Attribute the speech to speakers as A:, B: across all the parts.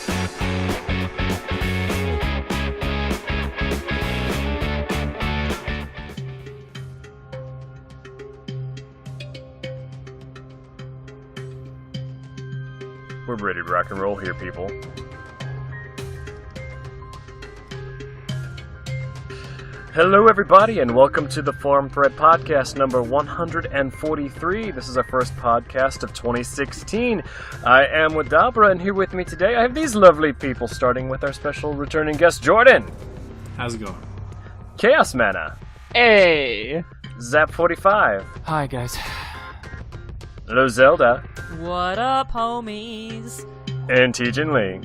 A: We're ready to rock and roll here, people. Hello, everybody, and welcome to the Forum Thread Podcast number 143. This is our first podcast of 2016. I am Wadabra, and here with me today I have these lovely people, starting with our special returning guest, Jordan.
B: How's it going?
A: Chaos Mana.
C: Hey!
A: Zap45.
D: Hi, guys.
A: Hello, Zelda.
E: What up, homies?
A: And Tejan Lee.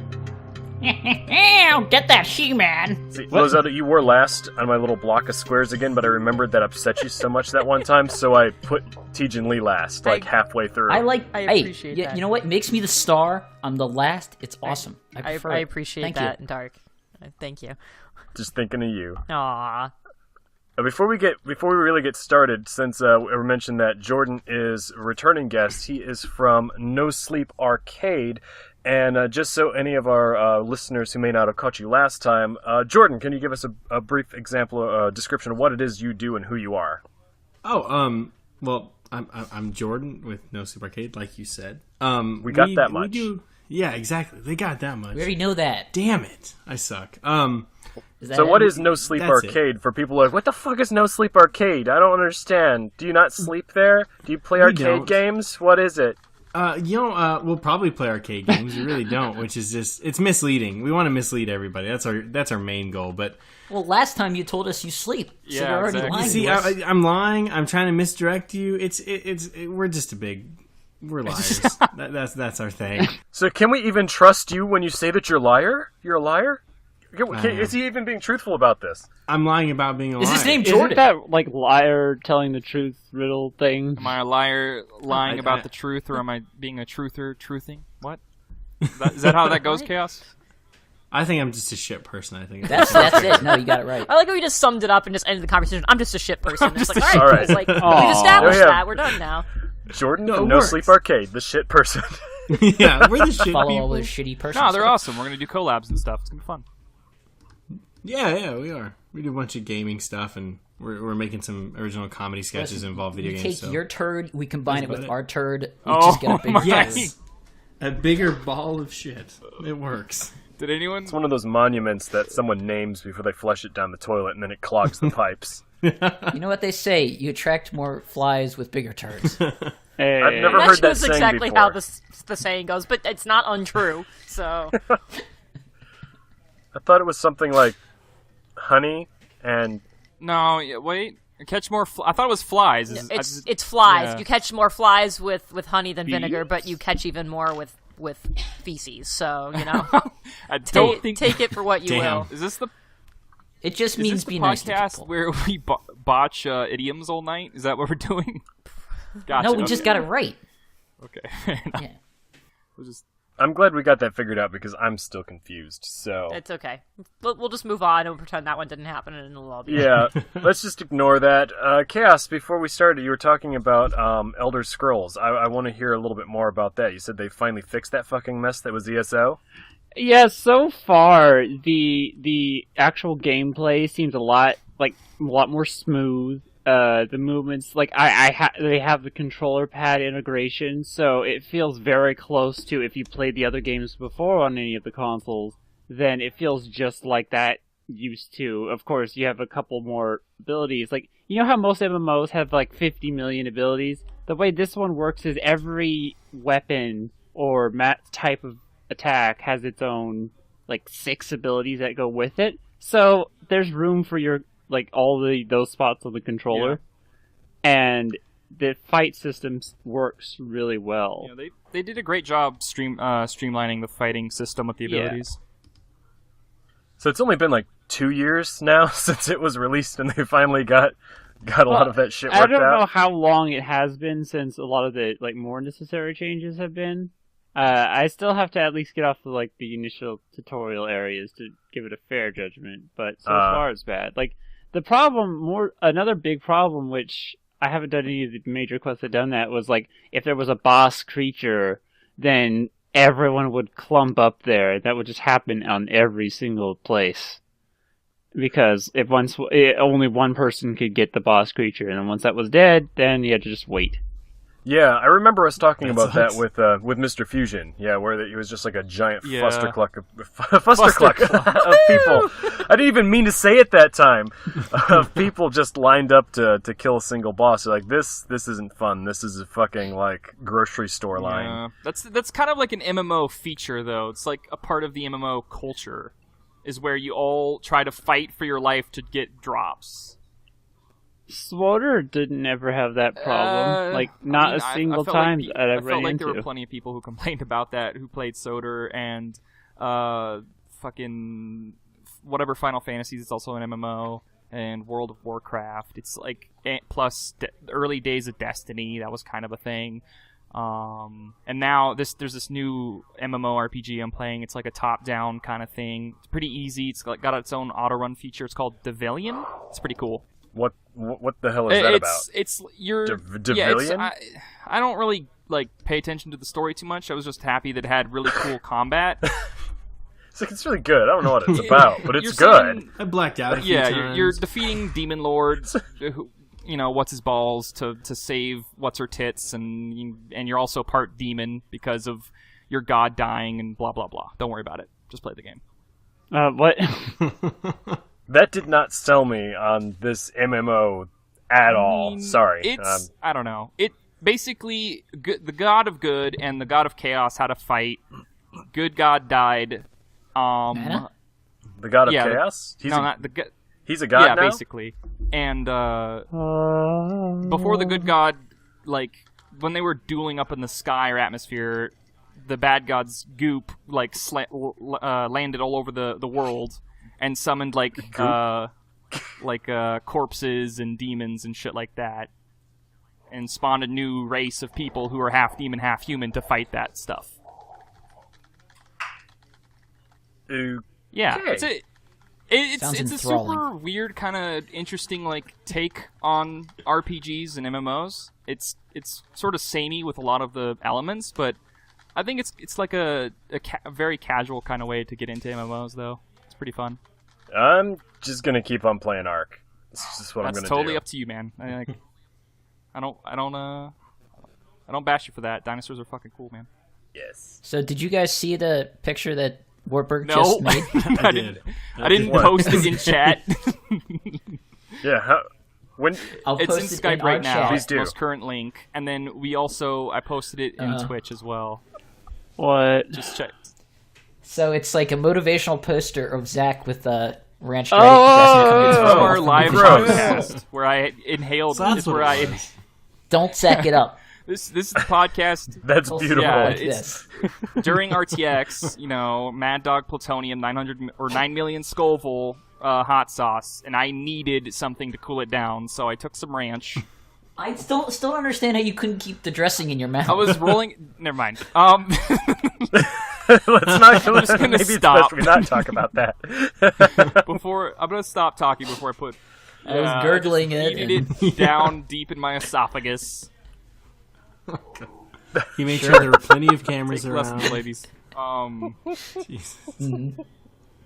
E: Get that She-Man.
A: See, Zelda, you were last on my little block of squares again, but I remembered that upset you so much that one time, so I put Tejan Lee last, halfway through.
E: I
F: appreciate that. You know what? It makes me the star. I'm the last. It's awesome. I
E: appreciate that, Dark. Thank you.
A: Just thinking of you.
E: Aww.
A: Before we really get started, since we mentioned that Jordan is a returning guest, he is from No Sleep Arcade, and just so any of our listeners who may not have caught you last time, Jordan, can you give us a brief example, description of what it is you do and who you are?
B: Well, I'm Jordan with No Sleep Arcade, like you said.
A: We got that much.
B: Yeah, exactly. They got that much.
F: We already know that.
B: Damn it, I suck.
A: So what is No Sleep Arcade for people like, what the fuck is No Sleep Arcade? I don't understand. Do you not sleep there? Do you play arcade games? What is it?
B: We'll probably play arcade games. We really don't, which is just, it's misleading. We want to mislead everybody. That's our main goal, but...
F: Well, last time you told us you sleep, so you're already lying.
B: You see, I'm lying. I'm trying to misdirect you. We're just we're liars. That's our thing.
A: So can we even trust you when you say that you're a liar? You're a liar? Is he even being truthful about this?
B: I'm lying about being a liar.
F: Is his name Jordan?
C: Isn't that like liar telling the truth riddle thing?
D: Am I a liar lying about the truth, or am I being a truther truthing? What? Is that how that goes, Chaos?
B: I think I'm just a shit person. I think
F: that's it. No, you got it right.
E: I like how we just summed it up and just ended the conversation. I'm just a shit person. It's like,
A: all right.
E: It's like, we've established that. We're done now.
A: Jordan from No Sleep Arcade, the shit person.
B: Yeah, we're the shit
F: Follow
B: people.
F: all those shitty persons.
D: No, they're awesome. We're going to do collabs and stuff. It's going to be fun.
B: Yeah, we are. We do a bunch of gaming stuff, and we're making some original comedy sketches that involve video games.
F: We take your turd, we combine it with our turd, we
D: Oh,
F: just get a bigger
B: yes, a bigger ball of shit. It works.
D: Did anyone?
A: It's one of those monuments that someone names before they flush it down the toilet, and then it clogs the pipes.
F: You know what they say? You attract more flies with bigger turds.
C: Hey.
A: I've never heard that
E: That's
A: saying
E: exactly
A: before.
E: how the saying goes, but it's not untrue. So
A: I thought it was something like honey and...
D: No, wait. Catch more. I thought it was flies.
E: it's flies.
D: Yeah.
E: You catch more flies with honey than vinegar, but you catch even more with feces. So
D: I don't think.
E: Take it for what you will.
D: Is this the?
F: It just
D: Is
F: means
D: this the
F: be nice to
D: podcast
F: people.
D: where we botch idioms all night? Is that what we're doing? Gotcha.
F: No, we just got it right.
D: Okay. Fair enough.
F: Yeah.
D: We'll just.
A: I'm glad we got that figured out because I'm still confused, so...
E: It's okay. We'll just move on and pretend that one didn't happen, and it'll all be
A: Yeah, let's just ignore that. Chaos, before we started, you were talking about Elder Scrolls. I want to hear a little bit more about that. You said they finally fixed that fucking mess that was ESO?
C: Yeah, so far the actual gameplay seems a lot more smooth. The movements, they have the controller pad integration, so it feels very close to if you played the other games before on any of the consoles, then it feels just like that used to. Of course, you have a couple more abilities. Like, you know how most MMOs have 50 million abilities? The way this one works is every weapon or type of attack has its own 6 abilities that go with it. So there's room for your all those spots on the controller, and the fight system works really well.
D: Yeah, they did a great job streamlining the fighting system with the abilities.
A: So it's only been 2 years now since it was released, and they finally got a lot of that shit worked out.
C: I don't know how long it has been since a lot of the more necessary changes have been. I still have to at least get off the initial tutorial areas to give it a fair judgment, but so far it's bad. Another big problem, which I haven't done any of the major quests that done that, was if there was a boss creature, then everyone would clump up there. That would just happen on every single place. Because if only one person could get the boss creature, and then once that was dead, then you had to just wait.
A: Yeah, I remember us talking about
B: sucks.
A: that with Mr. Fusion. Yeah, where it was just like a giant
D: Yeah.
A: fustercluck of people. I didn't even mean to say it that time. Of people just lined up to kill a single boss. They're like, this isn't fun. This is a fucking like grocery store line.
D: Yeah. That's kind of like an MMO feature, though. It's like a part of the MMO culture, is where you all try to fight for your life to get drops.
C: Swoder didn't ever have that problem. Not a single time that I've
D: I felt
C: run
D: like
C: into.
D: there were plenty of people who complained about that, who played Soder and fucking whatever Final Fantasies. It's also an MMO, and World of Warcraft. It's like plus the early days of Destiny. That was kind of a thing. And now there's this new MMORPG I'm playing. It's like a top-down kind of thing. It's pretty easy. It's got its own auto-run feature. It's called Devilion. It's pretty cool.
A: What the hell is that about?
D: It's your
A: Devilion?
D: I don't really like pay attention to the story too much. I was just happy that it had really cool combat.
A: It's really good. I don't know what it's about, but it's
D: You're
A: good.
D: saying-
B: I blacked out a few
D: yeah,
B: times.
D: you're defeating demon lords. Who, what's his balls to save what's her tits, and you're also part demon because of your god dying and blah blah blah. Don't worry about it. Just play the game.
C: What?
A: That did not sell me on this MMO at all. Sorry.
D: It's I don't know. It basically the god of good and the god of chaos had a fight. Good god died.
F: Mana?
A: The god of
D: yeah,
A: chaos?
D: not the god.
A: He's a god
D: Yeah,
A: now?
D: basically. And before the good god, like when they were dueling up in the sky or atmosphere, the bad god's goop landed all over the world and summoned corpses and demons and shit like that, and spawned a new race of people who are half demon, half human to fight that stuff. Yeah,
A: Okay.
D: it's
F: Sounds
D: a
F: enthralling.
D: super weird, kind of interesting take on RPGs and MMOs. It's sort of samey with a lot of the elements, but I think it's like a very casual kind of way to get into MMOs, though. It's pretty fun.
A: I'm just gonna keep on playing Ark. That's just what I'm
D: That's
A: gonna
D: totally
A: do.
D: up to you, man. I don't bash you for that. Dinosaurs are fucking cool, man.
A: Yes.
F: So did you guys see the picture that Wartburg
D: No,
F: just made?
D: I didn't. I didn't
A: What?
D: post it in chat.
A: Yeah. When
F: I'll
D: It's
F: post
D: in
F: it
D: Skype
F: in
D: right
F: our
D: now.
F: chat.
A: Please do.
D: Most current link, and then I posted it in Twitch as well.
C: What?
D: Just check.
F: So it's like a motivational poster of Zach with a ranch
C: Oh!
F: dressing
D: It's
F: coming
D: from our
F: from
D: live
A: Gross.
D: podcast where I inhaled.
B: So that's
D: It's
B: what
D: where
B: it
D: I.
B: was.
F: Don't Zach it up.
D: This is the podcast
A: that's
F: We'll
A: beautiful.
D: Yeah,
F: like
D: it's-
F: this.
D: during RTX. Mad Dog Plutonium 900 or 9 million Scoville hot sauce, and I needed something to cool it down, so I took some ranch.
F: I still don't understand how you couldn't keep the dressing in your mouth.
D: I was rolling. Never mind.
A: Let's
D: gonna
A: maybe
D: stop.
A: it's best we not talk about that.
D: I'm gonna stop talking before I put.
F: I was gurgling it.
D: Needed it down deep in my esophagus.
B: He made sure there were plenty of cameras
D: Take
B: around.
D: lessons, ladies.
B: Jesus.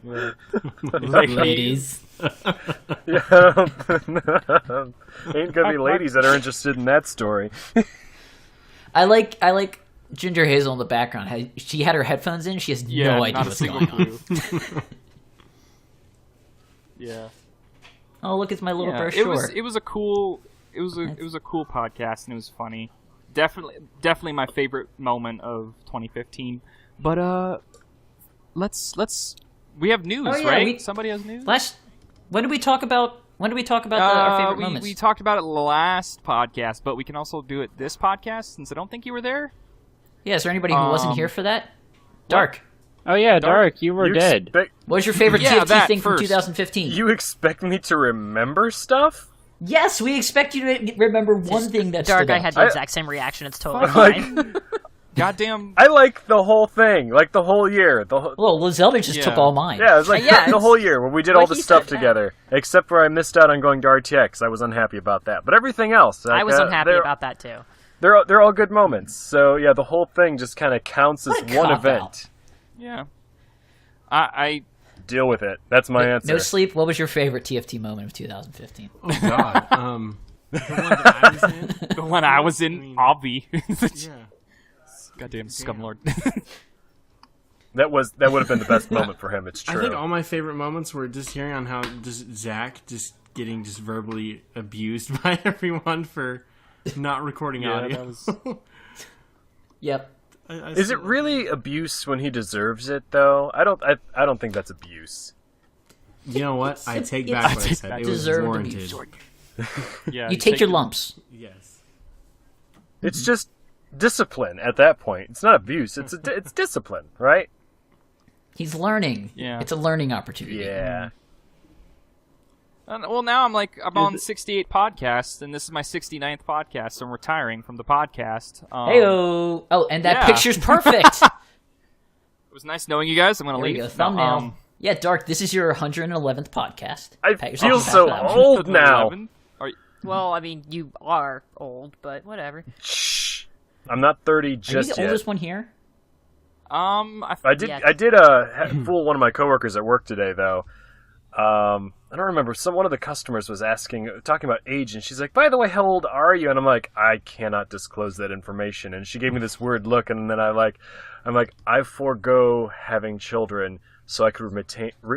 F: Ladies.
A: Yeah. Ain't gonna be ladies that are interested in that story.
F: I like Ginger Hazel in the background. She had her headphones in. She has
D: Yeah,
F: no idea
D: not a
F: what's
D: single
F: going on.
D: clue. Yeah.
F: Oh, look, it's my little
D: Yeah,
F: brochure.
D: it was a cool podcast, and it was funny. Definitely my favorite moment of 2015. But we have news,
F: Oh, yeah,
D: right? Somebody has news.
F: When did we talk about our favorite moments?
D: We talked about it last podcast, but we can also do it this podcast since I don't think you were there.
F: Yeah, is there anybody who wasn't here for that? Dark.
C: Oh yeah, Dark, you were
A: You
C: dead.
A: expect-
F: What was your favorite
D: Yeah,
F: TFT
D: that
F: thing from
D: first.
F: 2015?
A: You expect me to remember stuff?
F: Yes, we expect you to remember one thing that's
E: Dark, I had the exact same reaction. It's totally fine.
D: Goddamn.
A: I like the whole thing, like the whole year.
F: Well, Zelda just
D: Yeah.
F: took all mine.
A: Yeah, it was like
E: Yeah,
A: the
E: it's-
A: whole year when we did
E: what
A: all the
E: he
A: stuff
E: said, yeah.
A: together. Except where I missed out on going to RTX. I was unhappy about that. But everything else,
E: I
A: like,
E: was unhappy
A: they're-
E: about that too.
A: they're all good moments. So yeah, the whole thing just kind of counts as
F: What a
A: one
F: cop-out.
A: event.
D: Yeah. I
A: Deal with it. That's my answer.
F: No Sleep, what was your favorite TFT moment of 2015?
B: Oh God. The one that I was in.
D: the one I was in, Obvi.
B: Yeah.
D: Goddamn scumlord.
A: That would have been the best moment for him. It's
B: I
A: true.
B: think all my favorite moments were just hearing on how just Zach just getting just verbally abused by everyone for not recording audio.
D: that was...
F: Yep.
A: Is it really abuse when he deserves it, though? I don't think that's abuse.
B: You know what? I take
F: it's-
B: back what I
D: take
B: said.
D: back
B: It was
F: deserved
B: warranted.
F: abuse.
D: Yeah,
F: You take your
D: the-
F: lumps.
B: Yes.
A: It's just discipline at that point. It's not abuse. It's discipline, right?
F: He's learning.
D: Yeah.
F: It's a learning opportunity.
A: Yeah.
D: Well, now I'm on 68 podcasts, and this is my 69th podcast, so I'm retiring from the podcast.
F: Heyo. Oh, and that
D: Yeah.
F: picture's perfect.
D: It was nice knowing you guys. I'm going to
F: There
D: leave.
F: you go. Thumbnail. Yeah, Dark, this is your 111th podcast.
A: I
F: Pat yourself
A: feel
F: on the
A: so
F: back.
A: old now.
D: 11? Are you-
E: Well, I mean, you are old, but whatever.
A: Shh. I'm not 30
F: Are you
A: just
F: the
A: yet.
F: oldest one here?
A: I did.
E: Yes.
A: I did fool one of my coworkers at work today, though. I don't remember. One of the customers was talking about age, and she's like, "By the way, how old are you?" And I'm like, "I cannot disclose that information." And she gave me this weird look, and then I'm like, "I forego having children so I could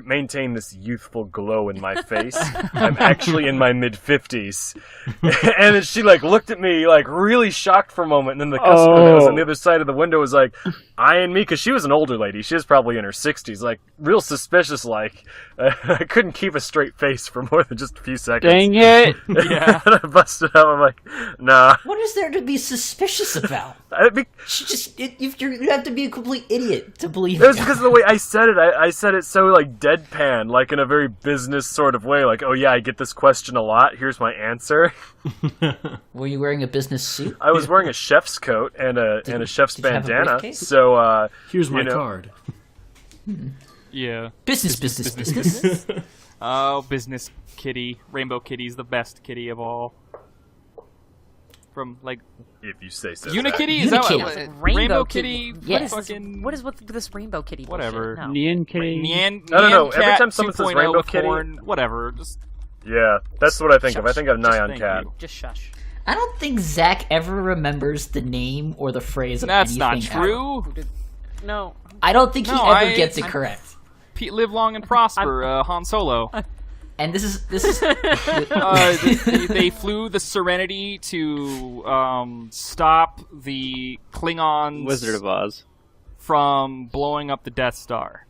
A: maintain this youthful glow in my face. I'm actually in my mid-50s." And then she looked at me really shocked for a moment, and then the customer that was on the other side of the window was eyeing me, because she was an older lady. She was probably in her 60s, real suspicious I couldn't keep a straight face for more than just a few seconds.
C: Dang it!
D: Yeah.
A: And I busted up. I'm like, nah.
F: What is there to be suspicious about?
A: She just...
F: You have to be a complete idiot to believe
A: It was because of the way I said it. I said it so deadpan, in a very business sort of way. Oh yeah, I get this question a lot. Here's my answer.
F: Were you wearing a business suit?
A: I was wearing a chef's coat and a chef's
F: did you have a
A: bandana.
F: briefcase?
A: So
B: Here's my
A: you know.
B: card.
D: Yeah.
F: Business.
D: Oh, business kitty. Rainbow Kitty's the best kitty of all. From,
A: if you say so.
D: Unikitty? Is that
F: Unikitty.
D: what?
E: Rainbow
D: Kitty?
F: Yeah.
E: What is with this rainbow kitty?
D: Whatever.
E: bullshit? No.
C: Neon Kitty.
A: No. Every
D: Cat
A: time someone says
D: 2.0
A: Rainbow
D: with
A: Kitty-
D: horn, whatever. Just
A: Yeah, that's what I think of. I think of Nyan
D: thank
A: Cat.
D: you.
E: Just shush.
F: I don't think Zach ever remembers the name or the phrase of
D: That's not
F: anything ever.
D: true.
E: No.
F: I don't think he
D: No,
F: ever gets it correct.
D: Live long and prosper, Han Solo.
F: And this is
D: They flew the Serenity to stop the Klingons
C: Wizard of Oz.
D: from blowing up the Death Star.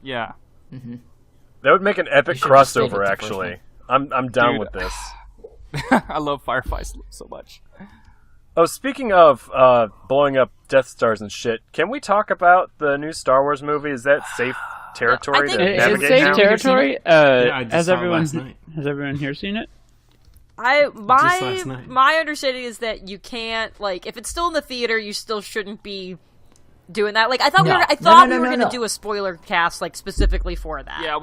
D: Yeah.
A: That would make an epic
F: should just stay with
A: crossover.
F: the
A: Actually, I'm down
D: Dude.
A: with this.
D: I love Firefly so much.
A: Oh, speaking of blowing up Death Stars and shit, can we talk about the new Star Wars movie? Is that safe territory
E: I think
A: to
E: it-
C: It's
A: navigate
C: safe
A: now?
C: territory.
B: Yeah, I just
C: has
B: saw it
C: everyone
B: last night.
C: has everyone here seen it?
B: last night.
E: My understanding is that you can't if it's still in the theater, you still shouldn't be doing that. I thought
F: No.
E: I thought
F: No,
E: we were
F: no,
E: going to
F: no.
E: do a spoiler cast specifically for that.
D: Yeah,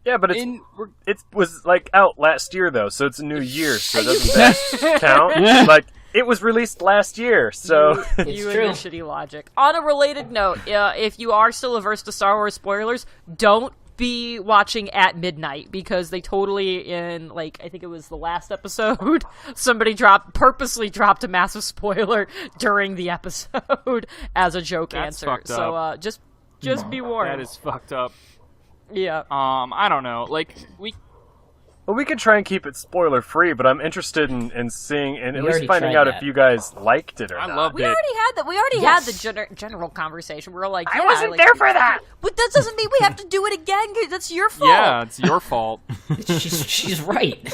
A: Yeah, but
D: we're-
A: it was out last year though, so it's a new year. So doesn't that count? It was released last year, so
F: It's
E: You
F: true.
E: and your shitty logic. On a related note, if you are still averse to Star Wars spoilers, don't be watching at midnight, because they totally I think it was the last episode, somebody purposely dropped a massive spoiler during the episode as a joke
D: That's
E: answer.
D: fucked
E: So
D: up.
E: just be warned.
D: that is fucked up.
E: Yeah.
D: I don't know.
A: well, we could try and keep it spoiler free. But I'm interested in seeing and at
F: We
A: least
F: already
A: finding
F: tried
A: out
F: that.
A: if you guys liked it or
D: I
A: not.
D: loved
E: We
D: it.
E: already had that. We already
F: Yes.
E: had the general conversation. We were like,
A: I
E: yeah,
A: wasn't there for that.
E: But that doesn't mean we have to do it again. 'Cause that's your fault.
D: Yeah, it's your fault.
F: she's right.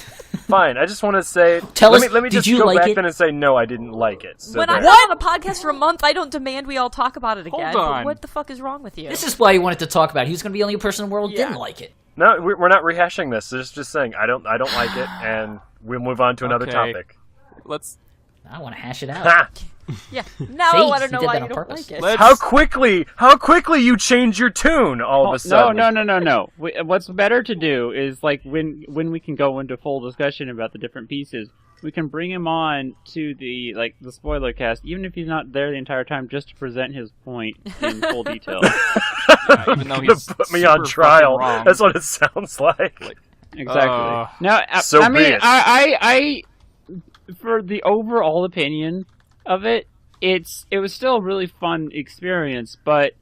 A: Fine. I just want to say.
F: Tell
A: let
F: us,
A: me
F: did
A: just
F: you
A: go
F: like
A: back
F: it?
A: then and say no, I didn't like it. So
E: When I'm
A: there.
E: not on a podcast for a month, I don't demand we all talk about it again.
D: Hold
E: But
D: on.
E: what the fuck is wrong with you?
F: This is why he wanted to talk about it. He was going to be the only person in the world who
E: Yeah.
F: didn't like it.
A: No, we're not rehashing this. Just saying I don't like it, and we'll move on to another
D: Okay.
A: topic.
D: Let's.
F: I want to hash it out.
A: Ha!
E: Yeah. Now
F: See,
E: I want to
F: he
E: know
F: did
E: why
F: that
E: you
F: on
E: don't
F: purpose.
E: like it.
D: Let's-
A: How quickly you change your tune all of a sudden.
C: No. What's better to do is like when we can go into full discussion about the different pieces, we can bring him on to the spoiler cast, even if he's not there the entire time, just to present his point in full detail.
D: Even though
A: Gonna
D: he's
A: put me on
D: super
A: trial.
D: fucking wrong.
A: That's what it sounds like.
C: Exactly. No,
A: So
C: I
A: be
C: mean,
A: it.
C: I for the overall opinion of it, it was still a really fun experience, but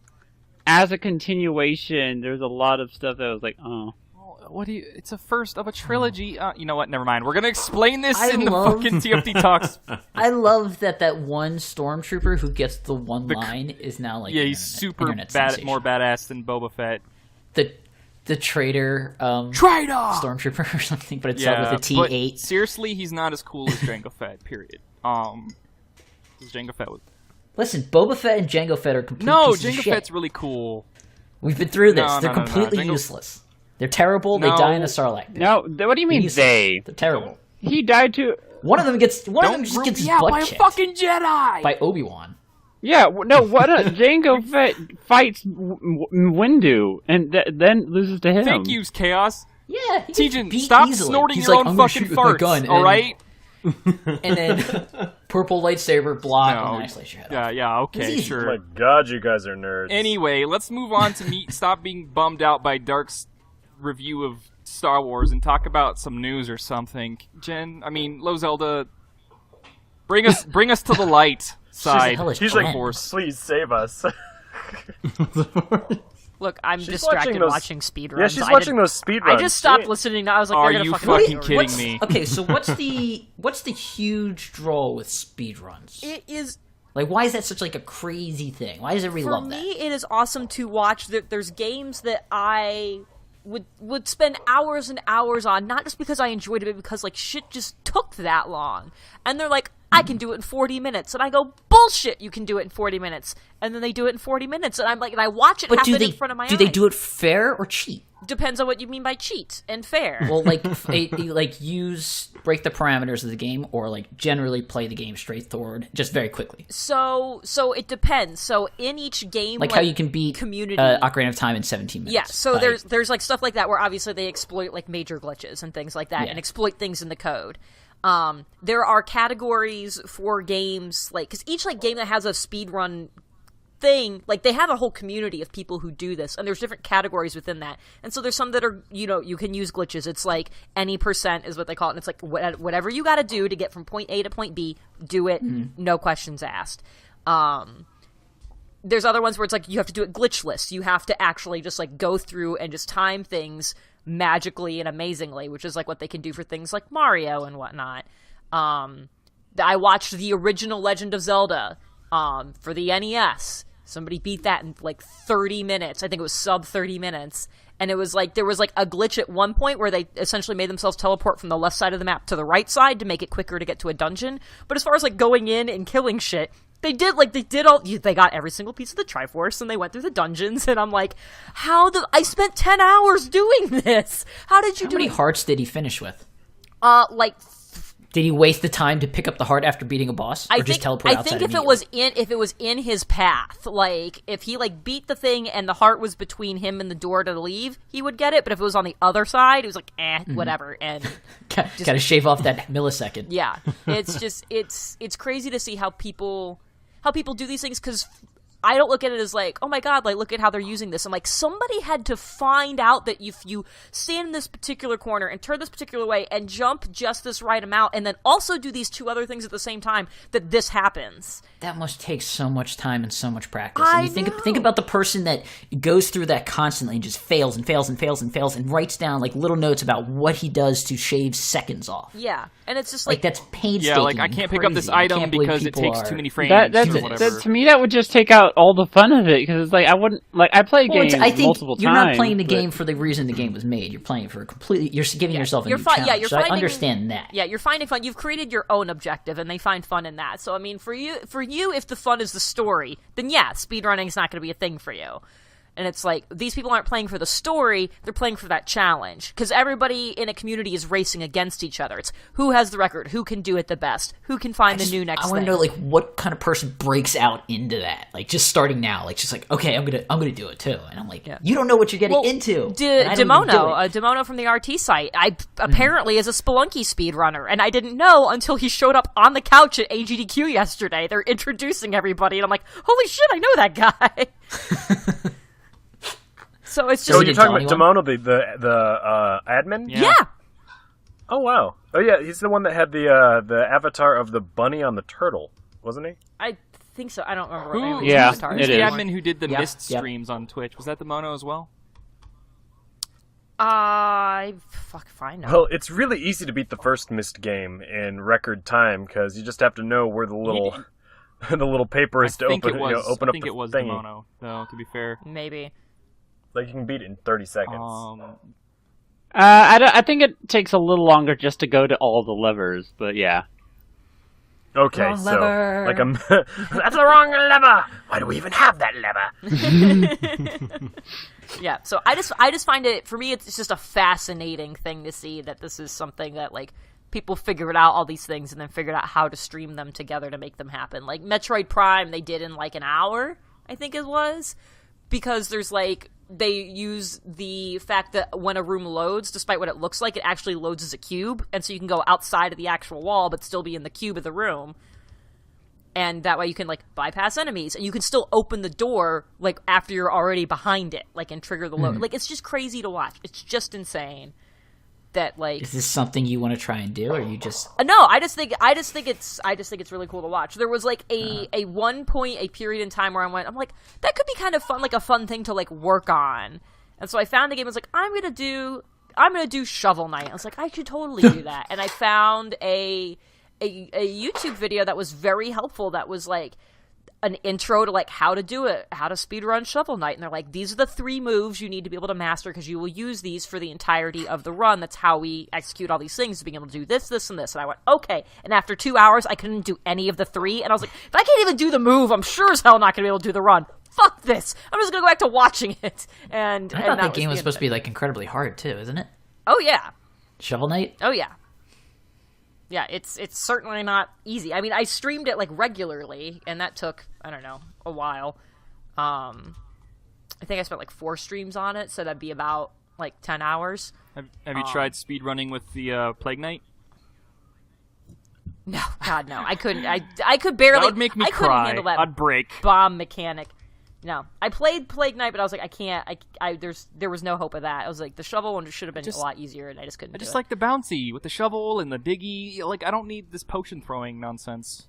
C: as a continuation, there's a lot of stuff that was like, oh.
D: What do you? It's a first of a trilogy. You know what? Never mind. We're gonna explain this
F: I
D: in the
F: love-
D: fucking TFT talks.
F: I love that one stormtrooper who gets the one line is now like
D: Yeah,
F: an
D: he's super
F: internet
D: bad,
F: sensation.
D: more badass than Boba Fett.
F: The traitor
D: Traitor!
F: stormtrooper or something, but it's
D: Yeah,
F: with a
D: but
F: T8.
D: seriously, he's not as cool as Jango Fett. Period. 'Cause Jango Fett was.
F: Listen, Boba Fett and Jango Fett are complete
D: No,
F: pieces of
D: Jango
F: shit.
D: Fett's really cool.
F: We've been through this.
D: No,
F: They're
D: no, no, no.
F: completely
D: Jango-
F: useless. They're terrible. They
D: No.
F: die in the Sarlacc pit.
C: No, what do you mean
F: Useless.
C: they?
F: They're terrible.
C: He died too.
F: One of them just
D: Don't
F: gets
D: group
F: his
D: me out
F: butt
D: by a
F: kicked
D: fucking Jedi!
F: by Obi-Wan.
C: Yeah, no, what Jango Fett fights Windu and then loses to him.
D: Thank you, Chaos.
F: Yeah, he gets
D: Tejan,
F: beat
D: stop
F: easily.
D: snorting
F: He's
D: your
F: like,
D: own
F: "I'm gonna
D: fucking
F: shoot with my
D: farts,
F: gun,"
D: alright?
F: and then purple lightsaber block
D: No.
F: and then I slice your head off.
D: Yeah,
F: It's
D: okay,
F: easy.
A: Oh
D: sure.
A: my god, you guys are nerds.
D: Anyway, let's move on to stop being bummed out by Dark's review of Star Wars and talk about some news or something. Lo Zelda, bring us to the light side.
F: hell is
A: She's
F: Jen?
A: like,
D: Force.
A: please save us.
E: Look, I'm
A: She's
E: distracted
A: watching
E: watching,
A: those-
E: speedruns.
A: Yeah, she's
E: I
A: watching
E: didn't-
A: those speedruns.
E: I just stopped listening. Now I was like,
D: Are
E: they're
D: you
E: gonna
D: fucking
E: kidding
D: kidding me?
F: Okay, so what's the huge draw with speedruns?
E: It is
F: Like, why is that such like a crazy thing? Why does everybody
E: for
F: love
E: me.
F: that?
E: It is awesome to watch. There's games that I would spend hours and hours on, not just because I enjoyed it, but because like shit just took that long. And they're like, I can do it in 40 minutes, and I go, bullshit, you can do it in 40 minutes. And then they do it in 40 minutes, and I'm like, and I watch it
F: But
E: happen
F: do they
E: in front of my eyes.
F: do they do it fair or cheat?
E: Depends on what you mean by cheat and fair.
F: Well, like break the parameters of the game, or like generally play the game straightforward, just very quickly.
E: So it depends. So in each game,
F: Like how you can beat
E: community
F: Ocarina of Time in 17 minutes.
E: Yeah, so
F: by-
E: there's like stuff like that where obviously they exploit like major glitches and things like that,
F: Yeah.
E: and exploit things in the code. There are categories for games like because each like game that has a speedrun thing, like they have a whole community of people who do this, and there's different categories within that. And so there's some that are, you can use glitches. It's like any percent is what they call it, and it's like whatever you got to do to get from point A to point B, do it, no questions asked. There's other ones where it's like you have to do it glitchless. You have to actually just like go through and just time things magically and amazingly, which is like what they can do for things like Mario and whatnot. I watched the original Legend of Zelda for the NES. Somebody beat that in like 30 minutes. I think it was sub 30 minutes. And it was like, there was like a glitch at one point where they essentially made themselves teleport from the left side of the map to the right side to make it quicker to get to a dungeon. But as far as like going in and killing shit, they got every single piece of the Triforce and they went through the dungeons. And I'm like, I spent 10 hours doing this. How did you
F: How
E: do
F: many
E: it?
F: hearts did he finish with?
E: Like,
F: Did he waste the time to pick up the heart after beating a boss, or just teleport outside?
E: I think if it was in his path, like if he like beat the thing and the heart was between him and the door to leave, he would get it. But if it was on the other side, he was like, whatever. And
F: Got to shave off that millisecond.
E: yeah, it's just it's crazy to see how people do these things, because I don't look at it as like, oh my god, like look at how they're using this. I'm like, somebody had to find out that if you stand in this particular corner and turn this particular way and jump just this right amount and then also do these two other things at the same time, that this happens.
F: That must take so much time and so much practice.
E: I
F: And you
E: know.
F: think about the person that goes through that constantly and just fails and fails and fails and fails and writes down like little notes about what he does to shave seconds off.
E: Yeah, and it's just
F: Like
E: like
F: that's painstaking.
D: Yeah, like I
F: and
D: can't pick up this
F: crazy. I
D: item
F: can't believe
D: because it
F: people
D: takes
F: are-
D: too many frames
C: That
D: or whatever.
C: to me that would just take out all the fun of it, because it's like I wouldn't like I play
F: Well,
C: games
F: I think
C: multiple
F: you're
C: times.
F: not playing the
C: but-
F: game for the reason the game was made. You're playing for a completely. You're giving yourself a
E: you're
F: new
E: fi-
F: challenge.
E: yeah, you're
F: so I
E: finding-
F: understand that.
E: Yeah, you're finding fun. You've created your own objective, and they find fun in that. So, I mean, for you, if the fun is the story, then yeah, speedrunning is not going to be a thing for you. And it's like, these people aren't playing for the story, they're playing for that challenge. Because everybody in a community is racing against each other. It's who has the record, who can do it the best, who can find the new next thing.
F: I want to know, like, what kind of person breaks out into that? Like, just starting now, like, just like, okay, I'm gonna do it too. And I'm like, you don't know what you're getting into.
E: Demono from the RT site, apparently is a Spelunky speedrunner, and I didn't know until he showed up on the couch at AGDQ yesterday. They're introducing everybody, and I'm like, holy shit, I know that guy. So it's just.
A: Oh, you're talking about Demono, the admin?
E: Yeah.
A: Oh wow. Oh yeah, he's the one that had the avatar of the bunny on the turtle, wasn't he?
E: I think so. I don't remember.
D: Who's
C: Yeah,
D: the admin who did the Mist streams on Twitch? Was that Demono as well?
E: Fine.
A: Well, it's really easy to beat the first Mist game in record time because you just have to know where the little paper is to open up the thing.
D: I think it was Demono, though. To be fair,
E: maybe.
A: Like you can beat it in 30 seconds.
C: I think it takes a little longer just to go to all the levers, but yeah.
A: Okay,
E: wrong
A: so
E: lever.
A: like that's the wrong lever. Why do we even have that lever?
E: Yeah, so I just find it, for me, it's just a fascinating thing to see that this is something that, like, people figured out all these things and then figured out how to stream them together to make them happen. Like, Metroid Prime, they did in, like, an hour, I think it was, because there's, like, they use the fact that when a room loads, despite what it looks like, it actually loads as a cube, and so you can go outside of the actual wall but still be in the cube of the room. And that way you can, like, bypass enemies. And you can still open the door, like, after you're already behind it. Like, and trigger the load. Like, it's just crazy to watch. It's just insane. That, like...
F: Is this something you want to try and do, or you just...
E: No, I just think it's really cool to watch. There was, like, a period in time where I'm like, that could be kind of fun, like, a fun thing to, like, work on. And so I found a game, I was like, I'm gonna do Shovel Knight. I was like, I should totally do that. And I found a YouTube video that was very helpful that was like an intro to like how to do it, how to speedrun Shovel Knight. And they're like, these are the 3 moves you need to be able to master because you will use these for the entirety of the run. That's how we execute all these things, being able to do this, this, and this. And I went, okay. And after 2 hours, I couldn't do any of the 3. And I was like, if I can't even do the move, I'm sure as hell not going to be able to do the run. Fuck this. I'm just going to go back to watching it. And
F: I thought that game was supposed to be like incredibly hard too, isn't it?
E: Oh, yeah.
F: Shovel Knight?
E: Oh, yeah. Yeah, it's certainly not easy. I mean, I streamed it, like, regularly, and that took, I don't know, a while. I think I spent, like, 4 streams on it, so that'd be about, like, 10 hours.
D: Have you tried speedrunning with the Plague Knight?
E: No, God, no. I couldn't. I could barely...
D: That would make me
E: I couldn't
D: cry.
E: handle that
D: I'd break.
E: bomb mechanic. No. I played Plague Knight, but I was like, I can't. There was no hope of that. I was like, the shovel one should have been a lot easier, and I just couldn't do it.
D: I just like the bouncy with the shovel and the diggy. Like, I don't need this potion throwing nonsense.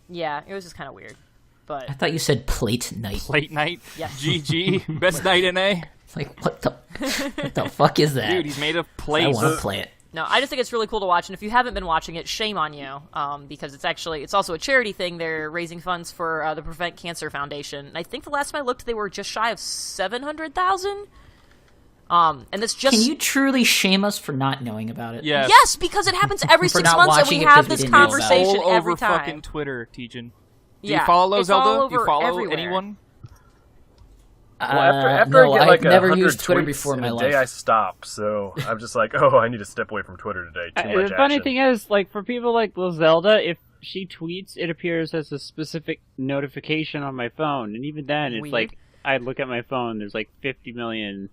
E: Yeah, it was just kind of weird. But
F: I thought you said Plate Knight.
D: Plate Knight?
E: Yes.
D: GG. Best night NA?
F: Like, what the fuck is that?
D: Dude, he's made of plate.
F: I want to play it.
E: No, I just think it's really cool to watch, and if you haven't been watching it, shame on you, because it's also a charity thing. They're raising funds for the Prevent Cancer Foundation. And I think the last time I looked, they were just shy of 700,000. And it's just...
F: Can you truly shame us for not knowing about it?
D: Yes.
E: Yes, because it happens every 6 months, and we have this conversation
D: all
E: every
D: over
E: time.
D: fucking Twitter, Tejan. Do
E: Yeah,
D: you follow
E: it's all
D: Zelda?
E: over
D: Do you follow
E: everywhere.
D: anyone?
A: Well, after
F: no,
A: I get like
F: I've never
A: 100
F: used Twitter
A: tweets
F: before in my
A: a
F: life.
A: day, I stop. So I'm just like, oh, I need to step away from Twitter today. Too much
C: The funny
A: action.
C: thing is, like, for people like Zelda, if she tweets, it appears as a specific notification on my phone. And even then, it's
E: Weird.
C: like, I look at my phone, there's like 50 million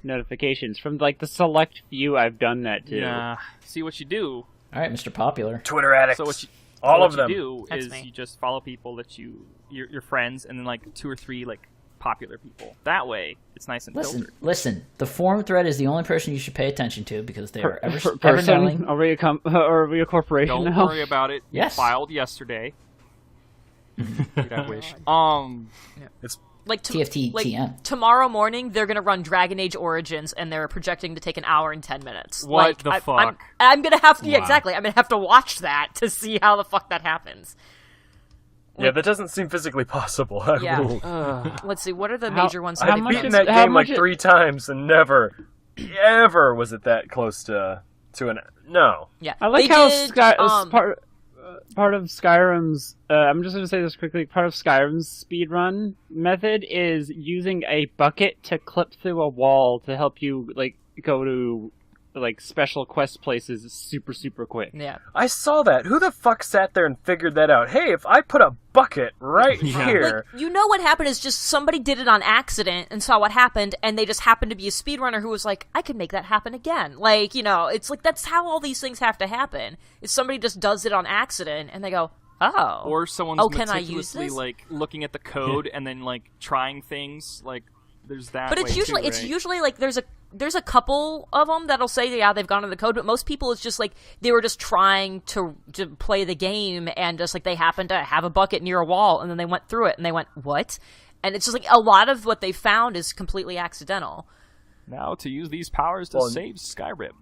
C: notifications from, like, the select few I've done that to.
D: Yeah. See what you do.
F: All right, Mr. Popular.
A: Twitter addicts.
D: So what you,
A: all
D: what
A: of them.
D: you do
E: That's
D: is
E: me.
D: you just follow people that your friends, and then like 2 or 3 like popular people. That way, it's nice and filtered.
F: Listen. The forum thread is the only person you should pay attention to because they are ever
C: Person?
F: knowing.
C: Are we a corporation
D: Don't
C: now?
D: worry about it.
F: Yes.
D: You filed yesterday. Dude, I wish.
E: Like
F: TFT
E: like,
F: TM.
E: Tomorrow morning, they're going to run Dragon Age Origins, and they're projecting to take an hour and 10 minutes.
D: What
E: like,
D: the
E: I'm
D: fuck?
E: going to have to... Yeah,
B: Wow.
E: exactly. I'm going to have to watch that to see how the fuck that happens.
A: Yeah, that doesn't seem physically possible.
E: Yeah. Let's see, what are the major ones?
C: how
A: I've
C: much
A: beaten
C: is-
A: that
C: how
A: game like
C: much
A: 3 times and never, ever was it that close to an... No.
E: Yeah.
C: I like
E: They
C: how
E: did,
C: Scott part. Skyrim's. I'm just going to say this quickly. Part of Skyrim's speedrun method is using a bucket to clip through a wall to help you like go to like special quest places super quick.
E: Yeah.
A: I saw that. Who the fuck sat there and figured that out? Hey, if I put a bucket right
B: Yeah.
A: here.
E: Like, you know what happened is just somebody did it on accident and saw what happened, and they just happened to be a speedrunner who was like, I could make that happen again. Like, it's like that's how all these things have to happen. If somebody just does it on accident and they go, oh.
D: Or someone's
E: can I use
D: meticulously
E: this?
D: like looking at the code and then like trying things. Like there's that.
E: But
D: way
E: it's usually
D: too, right?
E: like there's a couple of them that'll say they've gone to the code, but most people it's just like they were just trying to play the game and just like they happened to have a bucket near a wall and then they went through it and they went what? And it's just like a lot of what they found is completely accidental.
D: Now to use these powers to save Skyrim.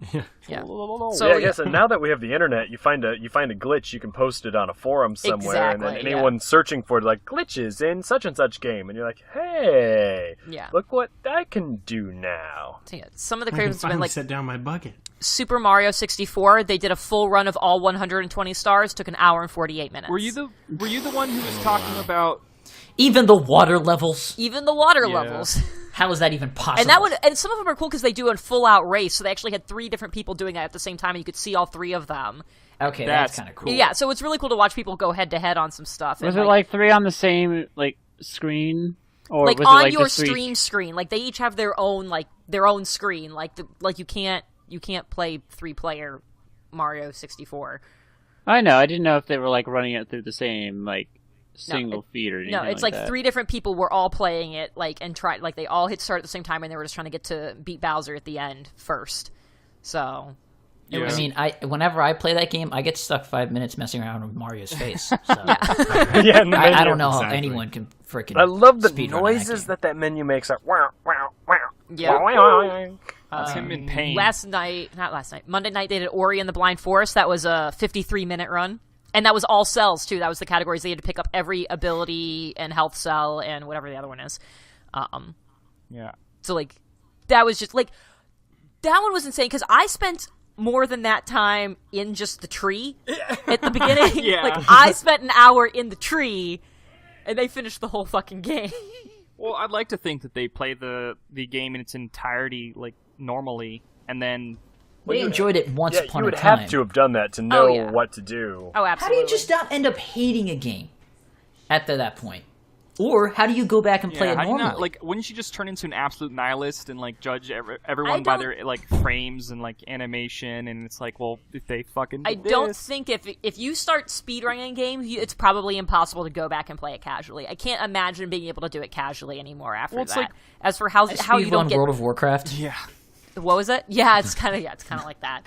E: Yeah.
D: So,
E: So
A: Yeah, I guess. And now that we have the internet, you find a glitch, you can post it on a forum somewhere, and then
E: Exactly,
A: anyone searching for it, like glitches in such and such game, and you're like, hey,
E: Yeah.
A: look what I can do now.
E: So, yeah, some of the
B: I can
E: cravings have been
B: finally
E: like
B: set down my bucket.
E: Super Mario 64. They did a full run of all 120 stars. Took an hour and 48 minutes.
D: were you the one who was talking about?
F: Even the water levels.
E: even the water
D: Yeah.
E: levels?
F: How is that even possible?
E: And some of them are cool because they do a full out race. So they actually had 3 different people doing that at the same time, and you could see all 3 of them.
F: Okay, that's
D: That's-
F: kind of cool.
E: Yeah, so it's really cool to watch people go head to head on some stuff.
C: Was
E: and,
C: it like 3 on the same like screen, or
E: like
C: was
E: on
C: it like
E: your
C: just 3...
E: stream screen? Like they each have their own screen. Like you can't play 3-player Mario 64.
C: I know. I didn't know if they were like running it through the same like single feed or anything.
E: No, it's like
C: that.
E: 3 different people were all playing it, they all hit start at the same time, and they were just trying to get to beat Bowser at the end first. So,
D: Yeah.
F: I mean, whenever I play that game, I get stuck 5 minutes messing around with Mario's face. So
A: Yeah, and the
F: I
A: menu.
F: don't know
B: Exactly.
F: how anyone can freaking.
A: I love the
F: speedrun
A: noises
F: that
A: that menu makes. Wow, wow, wow.
E: Yeah.
A: Wow.
D: That's him in pain.
E: Monday night they did Ori and the Blind Forest. That was a 53-minute run. And that was all cells, too. That was the categories. They had to pick up every ability and health cell and whatever the other one is.
D: Yeah.
E: So, like, that was just, like, that one was insane because I spent more than that time in just the tree at the beginning.
D: Yeah.
E: Like, I spent an hour in the tree, and they finished the whole fucking game.
D: Well, I'd like to think that they play the game in its entirety like normally, and then
F: They enjoyed it once
A: Yeah,
F: upon
A: you would
F: a time.
A: have to have done that to know
E: yeah.
A: what to do.
E: Oh,
F: How do
E: absolutely.
F: you just not end up hating a game at that point? Or how do you go back and play it
D: how do
F: normally?
D: you not, like, wouldn't you just turn into an absolute nihilist and like judge
E: I
D: everyone by
E: don't-
D: their like frames and like animation? And it's like, well, if they fucking
E: I
D: did
E: don't
D: this-
E: think if you start speedrunning a game, it's probably impossible to go back and play it casually. I can't imagine being able to do it casually anymore after
D: Well, it's
E: that.
D: like-
E: As for how you don't
F: on
E: get
F: World of Warcraft.
D: Yeah.
E: what was it? Yeah, it's kind of like that.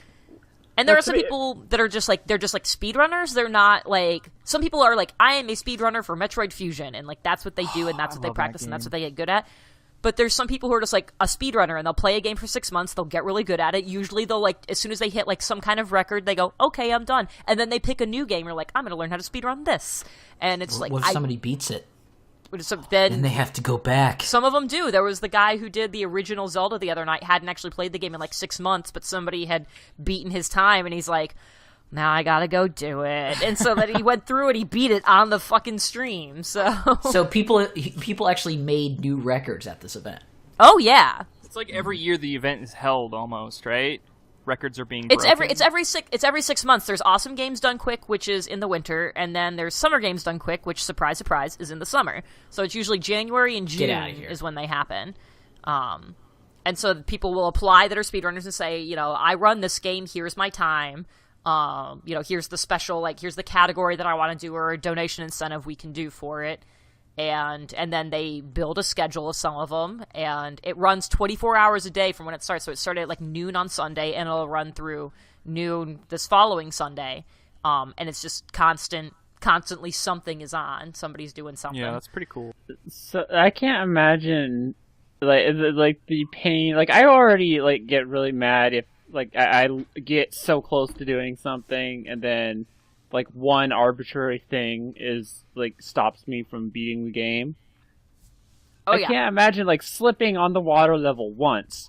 E: And there are
A: That's
E: some
A: it.
E: people that are just like speedrunners. They're not like some people are like I am a speedrunner for Metroid Fusion, and like that's what they do, and that's what they
D: love that
E: practice, and that's
D: game.
E: what they get good at. But there's some people who are just like a speedrunner, and they'll play a game for 6 months. They'll get really good at it. Usually, they'll like as soon as they hit like some kind of record, they go, "Okay, I'm done." And then they pick a new game. You're like, "I'm going to learn how to speedrun this," and it's like
F: What if somebody beats it?
E: then
F: And they have to go back.
E: some of them do. There was the guy who did the original Zelda the other night, hadn't actually played the game in like 6 months, but somebody had beaten his time, and he's like, now I gotta go do it. And so then he went through and he beat it on the fucking stream, so...
F: So people actually made new records at this event.
E: Oh, yeah.
D: It's like every year the event is held almost, right? Records are being
E: It's
D: broken.
E: every 6 months. There's Awesome Games Done Quick, which is in the winter, and then there's Summer Games Done Quick, which, surprise, surprise, is in the summer. So it's usually January and
F: Get outta
E: June
F: here.
E: is when they happen. And so people will apply that are speedrunners and say, I run this game, here's my time. Here's the special, here's the category that I want to do, or a donation incentive we can do for it. And then they build a schedule of some of them, and it runs 24 hours a day from when it starts. So it started at noon on Sunday, and it'll run through noon this following Sunday. And it's just constantly something is on. Somebody's doing something.
D: Yeah, that's pretty cool.
C: So I can't imagine like the pain. Like I already get really mad if I get so close to doing something and then one arbitrary thing is stops me from beating the game.
E: Oh,
C: I
E: yeah.
C: can't imagine slipping on the water level once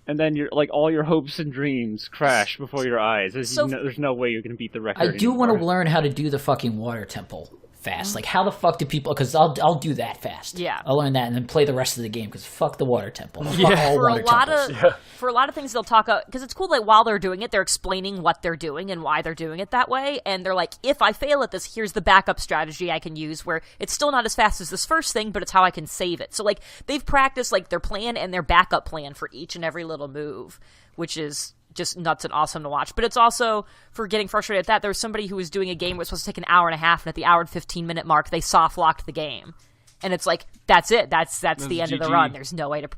C: and then all your hopes and dreams crash before your eyes.
E: So-
C: There's no way you're going to beat the record.
F: I do want
C: anymore.
F: to learn how to do the fucking water temple fast. Like, how the fuck do people? Because I'll do that fast.
E: Yeah.
F: I'll learn that and then play the rest of the game. Because fuck the water temple. Fuck all
E: for a
F: water
E: lot
F: temples.
E: of for a lot of things they'll talk about, because it's cool that while they're doing it, they're explaining what they're doing and why they're doing it that way, and they're like, if I fail at this, here's the backup strategy I can use, where it's still not as fast as this first thing, but it's how I can save it. So like they've practiced like their plan and their backup plan for each and every little move, which is just nuts and awesome to watch. But it's also, for getting frustrated at that, there was somebody who was doing a game that was supposed to take an hour and a half, and at the hour and 15-minute mark they soft locked the game, and it's like, that's it, that's the end of the
D: GG.
E: run. There's no way to,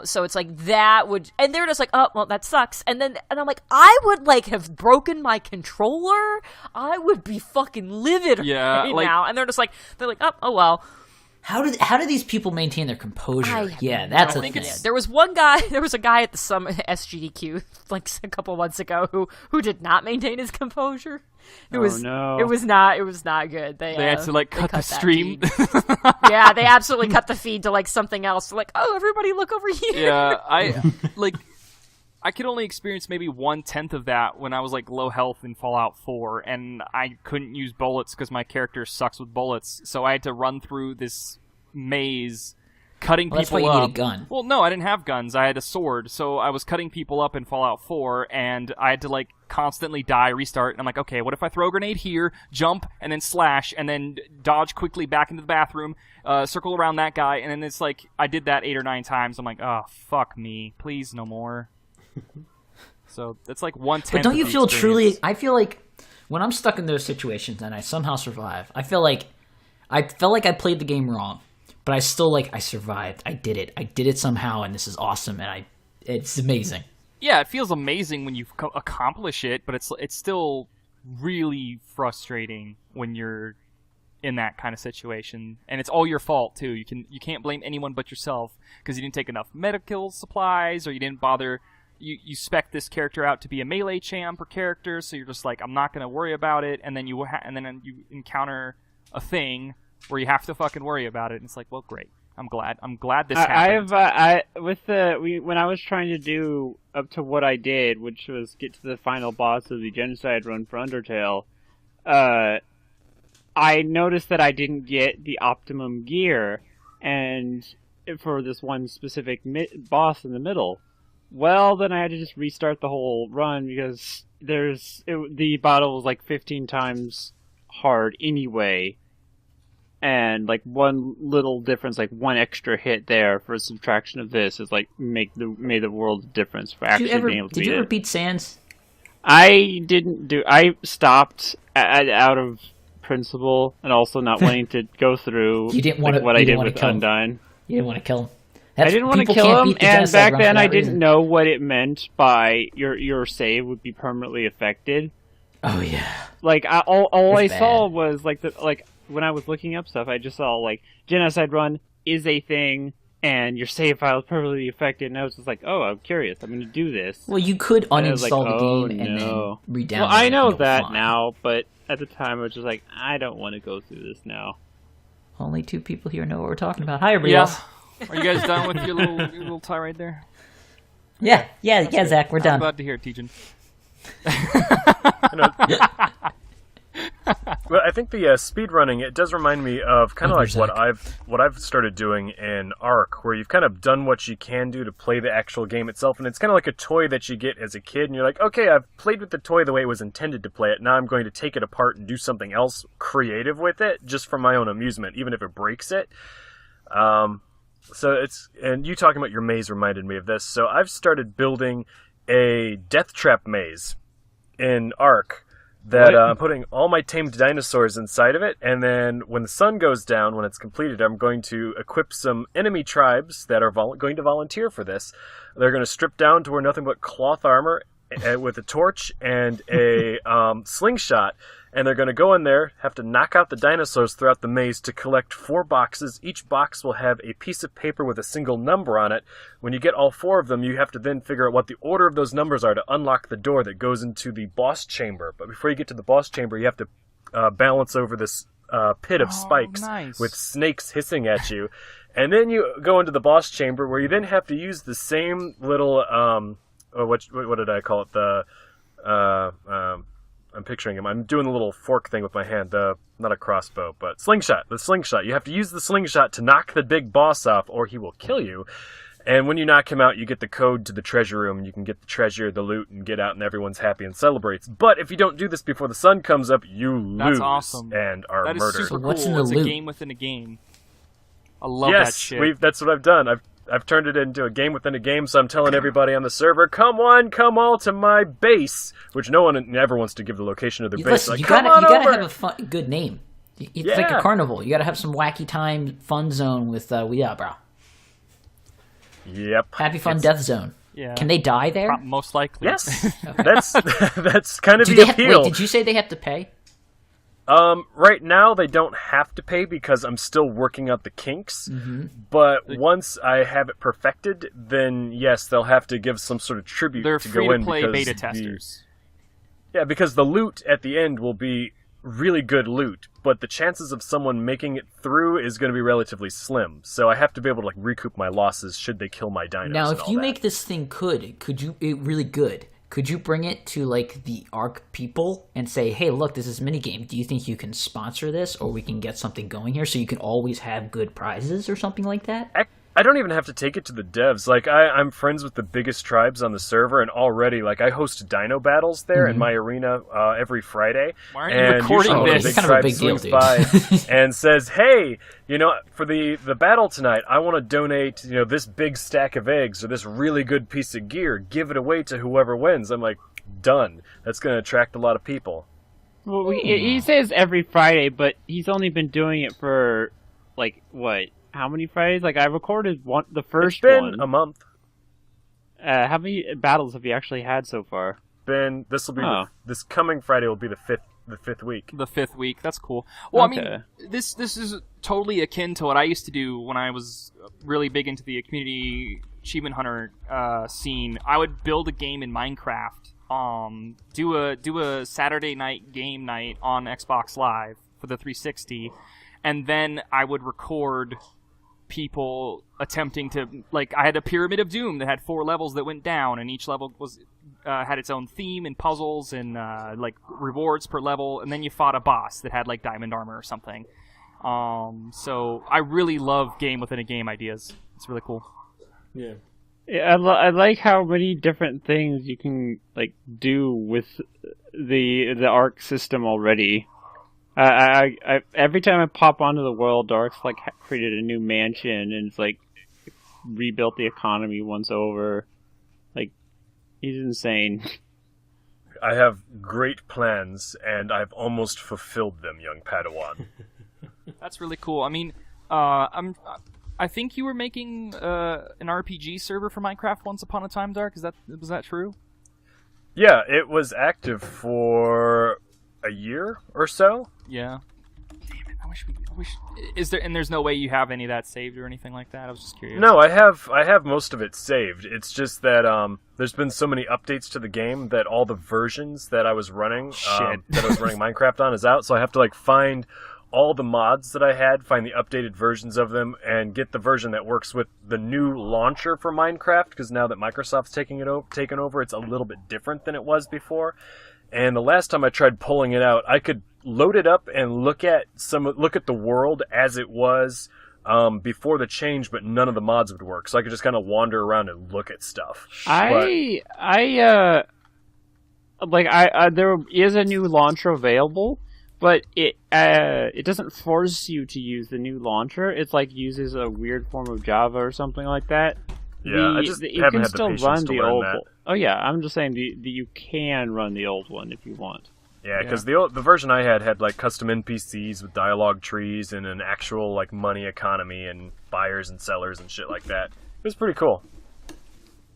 E: so it's like that would, and they're just like, oh well, that sucks. And I'm like, I would like have broken my controller, I would be fucking livid right now. And they're like, oh well.
F: How do these people maintain their composure?
E: I
F: that's a
E: think
F: thing.
E: there was a guy at the SGDQ like a couple months ago who did not maintain his composure. It was not good. They
D: had to like cut the stream.
E: Yeah, they absolutely cut the feed to like something else. Like, oh, everybody look over here.
D: Yeah, I could only experience maybe 1/10 of that when I was like low health in Fallout 4, and I couldn't use bullets because my character sucks with bullets. So I had to run through this maze, cutting people up.
F: That's why you need a gun.
D: Well, no, I didn't have guns. I had a sword, so I was cutting people up in Fallout 4, and I had to like constantly die, restart. And I'm like, okay, what if I throw a grenade here, jump, and then slash, and then dodge quickly back into the bathroom, circle around that guy, and then it's like I did that 8 or 9 times. I'm like, oh fuck me, please no more. So that's like 1/10.
F: But don't you
D: of the
F: feel
D: experience.
F: truly? I feel like when I'm stuck in those situations and I somehow survive, I felt like I played the game wrong, but I still I survived. I did it somehow, and this is awesome, and it's amazing.
D: Yeah, it feels amazing when you accomplish it, but it's still really frustrating when you're in that kind of situation, and it's all your fault too. You can't blame anyone but yourself because you didn't take enough medical supplies, or you didn't bother. You spec this character out to be a melee champ or character, so you're just like, I'm not going to worry about it, and then you encounter a thing where you have to fucking worry about it, and it's like, well, great. I'm glad this happened.
C: When I was trying to do up to what I did, which was get to the final boss of the Genocide run for Undertale, I noticed that I didn't get the optimum gear, and for this one specific boss in the middle. Well, then I had to just restart the whole run because the battle was like 15 times hard anyway, and like one little difference, like one extra hit there for subtraction of this is like made the world of difference for actually being able to beat it.
F: Did you ever beat Sans?
C: I didn't do. I stopped out of principle and also not wanting to go through.
F: You didn't want
C: what I did with Undyne.
F: You didn't want to kill him.
C: I didn't want to kill him, and back then I didn't know what it meant by your save would be permanently affected.
F: Oh yeah.
C: Like all I saw was like when I was looking up stuff, I just saw like Genocide Run is a thing, and your save file is permanently affected, and I was just like, oh, I'm curious, I'm going to do this.
F: Well, you could uninstall the game and
C: no.
F: then re-download it.
C: Well, I know
F: and
C: that
F: fine.
C: now, but at the time I was just like, I don't want to go through this now.
F: Only 2 people here know what we're talking about. Hi, everybody
D: Yeah.
F: else.
D: Are you guys done with your little tirade there?
F: Yeah, Zach, we're
D: I'm
F: done.
D: glad to hear it, Tejan.
A: Well, I think the speed running, it does remind me of kind of like
F: Zach.
A: what I've started doing in Ark, where you've kind of done what you can do to play the actual game itself, and it's kind of like a toy that you get as a kid, and you're like, okay, I've played with the toy the way it was intended to play it, now I'm going to take it apart and do something else creative with it, just for my own amusement, even if it breaks it. So and you talking about your maze reminded me of this. So I've started building a death trap maze in Ark that I'm putting all my tamed dinosaurs inside of it, and then when the sun goes down, when it's completed, I'm going to equip some enemy tribes that are going to volunteer for this. They're going to strip down to wear nothing but cloth armor with a torch and a slingshot, and they're going to go in there, have to knock out the dinosaurs throughout the maze to collect 4 boxes. Each box will have a piece of paper with a single number on it. When you get all 4 of them, you have to then figure out what the order of those numbers are to unlock the door that goes into the boss chamber. But before you get to the boss chamber, you have to balance over this pit of spikes
D: nice.
A: with snakes hissing at you. And then you go into the boss chamber where you then have to use the same little, what did I call it? I'm picturing him. I'm doing the little fork thing with my hand. Not a crossbow, but slingshot. The slingshot. You have to use the slingshot to knock the big boss off or he will kill you. And when you knock him out, you get the code to the treasure room. You can get the treasure, the loot, and get out, and everyone's happy and celebrates. But if you don't do this before the sun comes up, you lose
D: awesome.
A: and are
D: that is
A: murdered.
D: super
F: What's
D: cool.
F: in the
D: It's
F: loot?
D: a game within a game. I love that shit.
A: Yes, that's what I've done. I've turned it into a game within a game, so I'm telling everybody on the server, come on, come all to my base, which no one ever wants to give the location of their base.
F: Listen,
A: Like,
F: you
A: come
F: gotta
A: on over.
F: have a good name. It's like a carnival. You gotta have some wacky time fun zone with bro.
A: Yep.
F: Happy fun death zone.
D: Yeah.
F: Can they die there?
D: Most likely.
A: Yes. That's kind of
F: Do
A: the
F: they
A: appeal.
F: wait, did you say they have to pay?
A: Right now they don't have to pay because I'm still working out the kinks.
F: Mm-hmm.
A: But once I have it perfected, then yes, they'll have to give some sort of tribute
D: They're
A: to
D: free
A: go
D: to
A: in
D: play
A: because
D: beta testers.
A: Yeah, because the loot at the end will be really good loot, but the chances of someone making it through is going to be relatively slim. So I have to be able to recoup my losses should they kill my dinos.
F: Now,
A: and
F: if
A: all
F: you
A: that.
F: make this thing could you bring it to the ARC people and say, hey, look, this is a minigame. Do you think you can sponsor this, or we can get something going here so you can always have good prizes or something like that?
A: I don't even have to take it to the devs. I'm friends with the biggest tribes on the server, and already, I host dino battles there in my arena every Friday.
D: Why aren't you
A: and
D: recording
A: usually
D: this?
A: The
F: It's
A: big
F: kind of a
A: tribe
F: big deal,
A: swings
F: dude.
A: by and says, hey, for the battle tonight, I want to donate, this big stack of eggs or this really good piece of gear. Give it away to whoever wins. I'm like, done. That's going to attract a lot of people.
C: Well, he says every Friday, but he's only been doing it for, what? How many Fridays? I recorded the first
A: It's been
C: one.
A: a month.
C: How many battles have you actually had so far?
A: This coming Friday will be the fifth week.
D: The 5th week. That's cool. Well,
C: Okay.
D: I mean, this is totally akin to what I used to do when I was really big into the community achievement hunter scene. I would build a game in Minecraft, do a Saturday night game night on Xbox Live for the 360, and then I would record people attempting to I had a Pyramid of Doom that had 4 levels that went down, and each level was had its own theme and puzzles and rewards per level, and then you fought a boss that had diamond armor or something. So I really love game within a game ideas. It's really cool.
B: Yeah.
C: Yeah, I like how many different things you can do with the ARC system already. I every time I pop onto the world, ARC's created a new mansion and it's rebuilt the economy once over. He's insane.
A: I have great plans, and I've almost fulfilled them, young Padawan.
D: That's really cool. I mean, I think you were making an RPG server for Minecraft once upon a time, Dark. Was that true?
A: Yeah, it was active for a year or so.
D: Yeah. Damn it! I wish. There's no way you have any of that saved or anything like that. I was just curious.
A: No, I have most of it saved. It's just that there's been so many updates to the game that all the versions that I was running Minecraft on is out. So I have to find all the mods that I had, find the updated versions of them, and get the version that works with the new launcher for Minecraft. Because now that Microsoft's taken over, it's a little bit different than it was before. And the last time I tried pulling it out, I could load it up and look at the world as it was before the change, but none of the mods would work. So I could just kind of wander around and look at stuff.
C: There is a new launcher available, but it doesn't force you to use the new launcher. It's uses a weird form of Java or something like that.
A: Yeah, I just
C: you
A: haven't
C: can
A: had the
C: still
A: patience
C: run
A: to
C: the
A: learn
C: old
A: that.
C: one. Oh yeah, I'm just saying you can run the old one if you want.
A: Yeah, because the version I had custom NPCs with dialogue trees and an actual money economy and buyers and sellers and shit like that. It was pretty cool.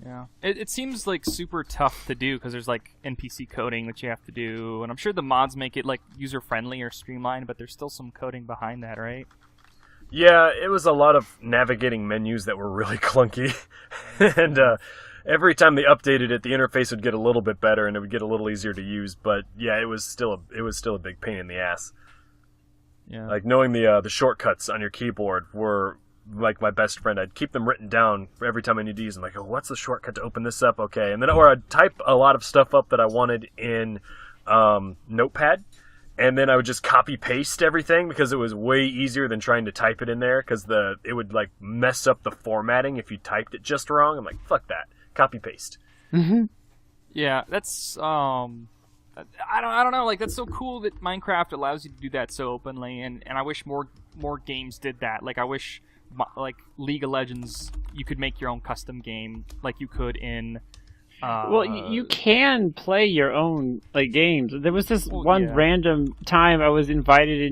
D: Yeah, it seems super tough to do because there's NPC coding that you have to do, and I'm sure the mods make it user friendly or streamlined, but there's still some coding behind that, right?
A: Yeah, it was a lot of navigating menus that were really clunky, and every time they updated it, the interface would get a little bit better and it would get a little easier to use. But yeah, it was still a big pain in the ass.
D: Yeah.
A: Like knowing the shortcuts on your keyboard were like my best friend. I'd keep them written down for every time I need to use them. Like, oh, what's the shortcut to open this up? Okay, and then or I'd type a lot of stuff up that I wanted in Notepad, and then I would just copy paste everything because it was way easier than trying to type it in there because it would like mess up the formatting if you typed it just wrong. I'm like, fuck that, copy paste.
C: Mm-hmm.
D: Yeah, that's I don't know, like that's so cool that Minecraft allows you to do that so openly, and I wish more games did that. Like I wish like League of Legends, you could make your own custom game like you could in
C: well, you can play your own like games. There was this random time I was invited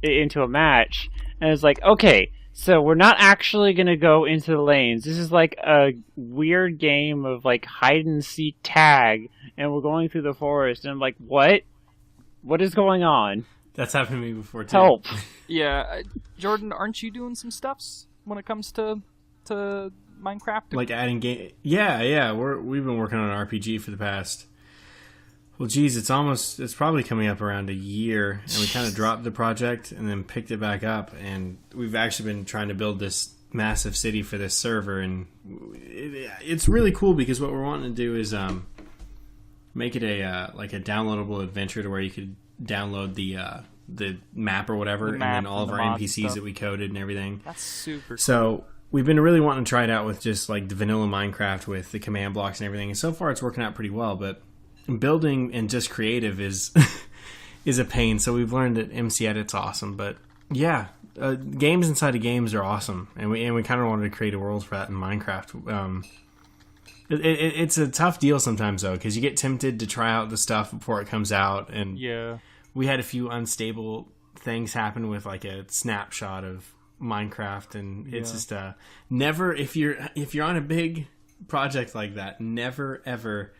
C: into a match, and it's like, okay, so we're not actually gonna go into the lanes. This is like a weird game of like hide and seek tag, and we're going through the forest. And I'm like, what? What is going on?
B: That's happened to me before too.
C: Help!
D: Yeah, Jordan, aren't you doing some stuffs when it comes to Minecraft?
B: Like adding game. Yeah. We've been working on an RPG for the past. Well, geez, it's probably coming up around a year, and we kind of dropped the project and then picked it back up, and we've actually been trying to build this massive city for this server, and it's really cool because what we're wanting to do is make it a like a downloadable adventure to where you could download the map or whatever, and then all of our NPCs stuff that we coded and everything.
D: That's super cool.
B: So we've been really wanting to try it out with just like the vanilla Minecraft with the command blocks and everything, and so far it's working out pretty well, but building and just creative is a pain. So we've learned that MC Edit's awesome, but yeah, games inside of games are awesome, and we kind of wanted to create a world for that in Minecraft. It's a tough deal sometimes though, because you get tempted to try out the stuff before it comes out, and we had a few unstable things happen with like a snapshot of Minecraft, and it's just never, if you're on a big project like that, never ever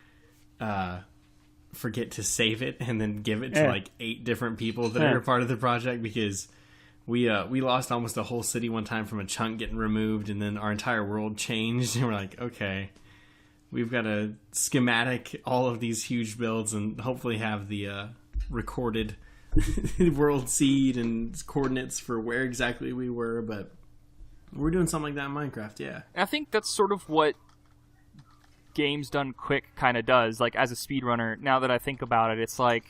B: forget to save it and then give it to like 8 different people that are a part of the project, because we lost almost a whole city one time from a chunk getting removed, and then our entire world changed, and we're like, okay, we've got to schematic all of these huge builds and hopefully have the recorded world seed and coordinates for where exactly we were, but we're doing something like that in Minecraft. Yeah,
D: I think that's sort of what games done quick kind of does. Like as a speedrunner, now that I think about it, it's like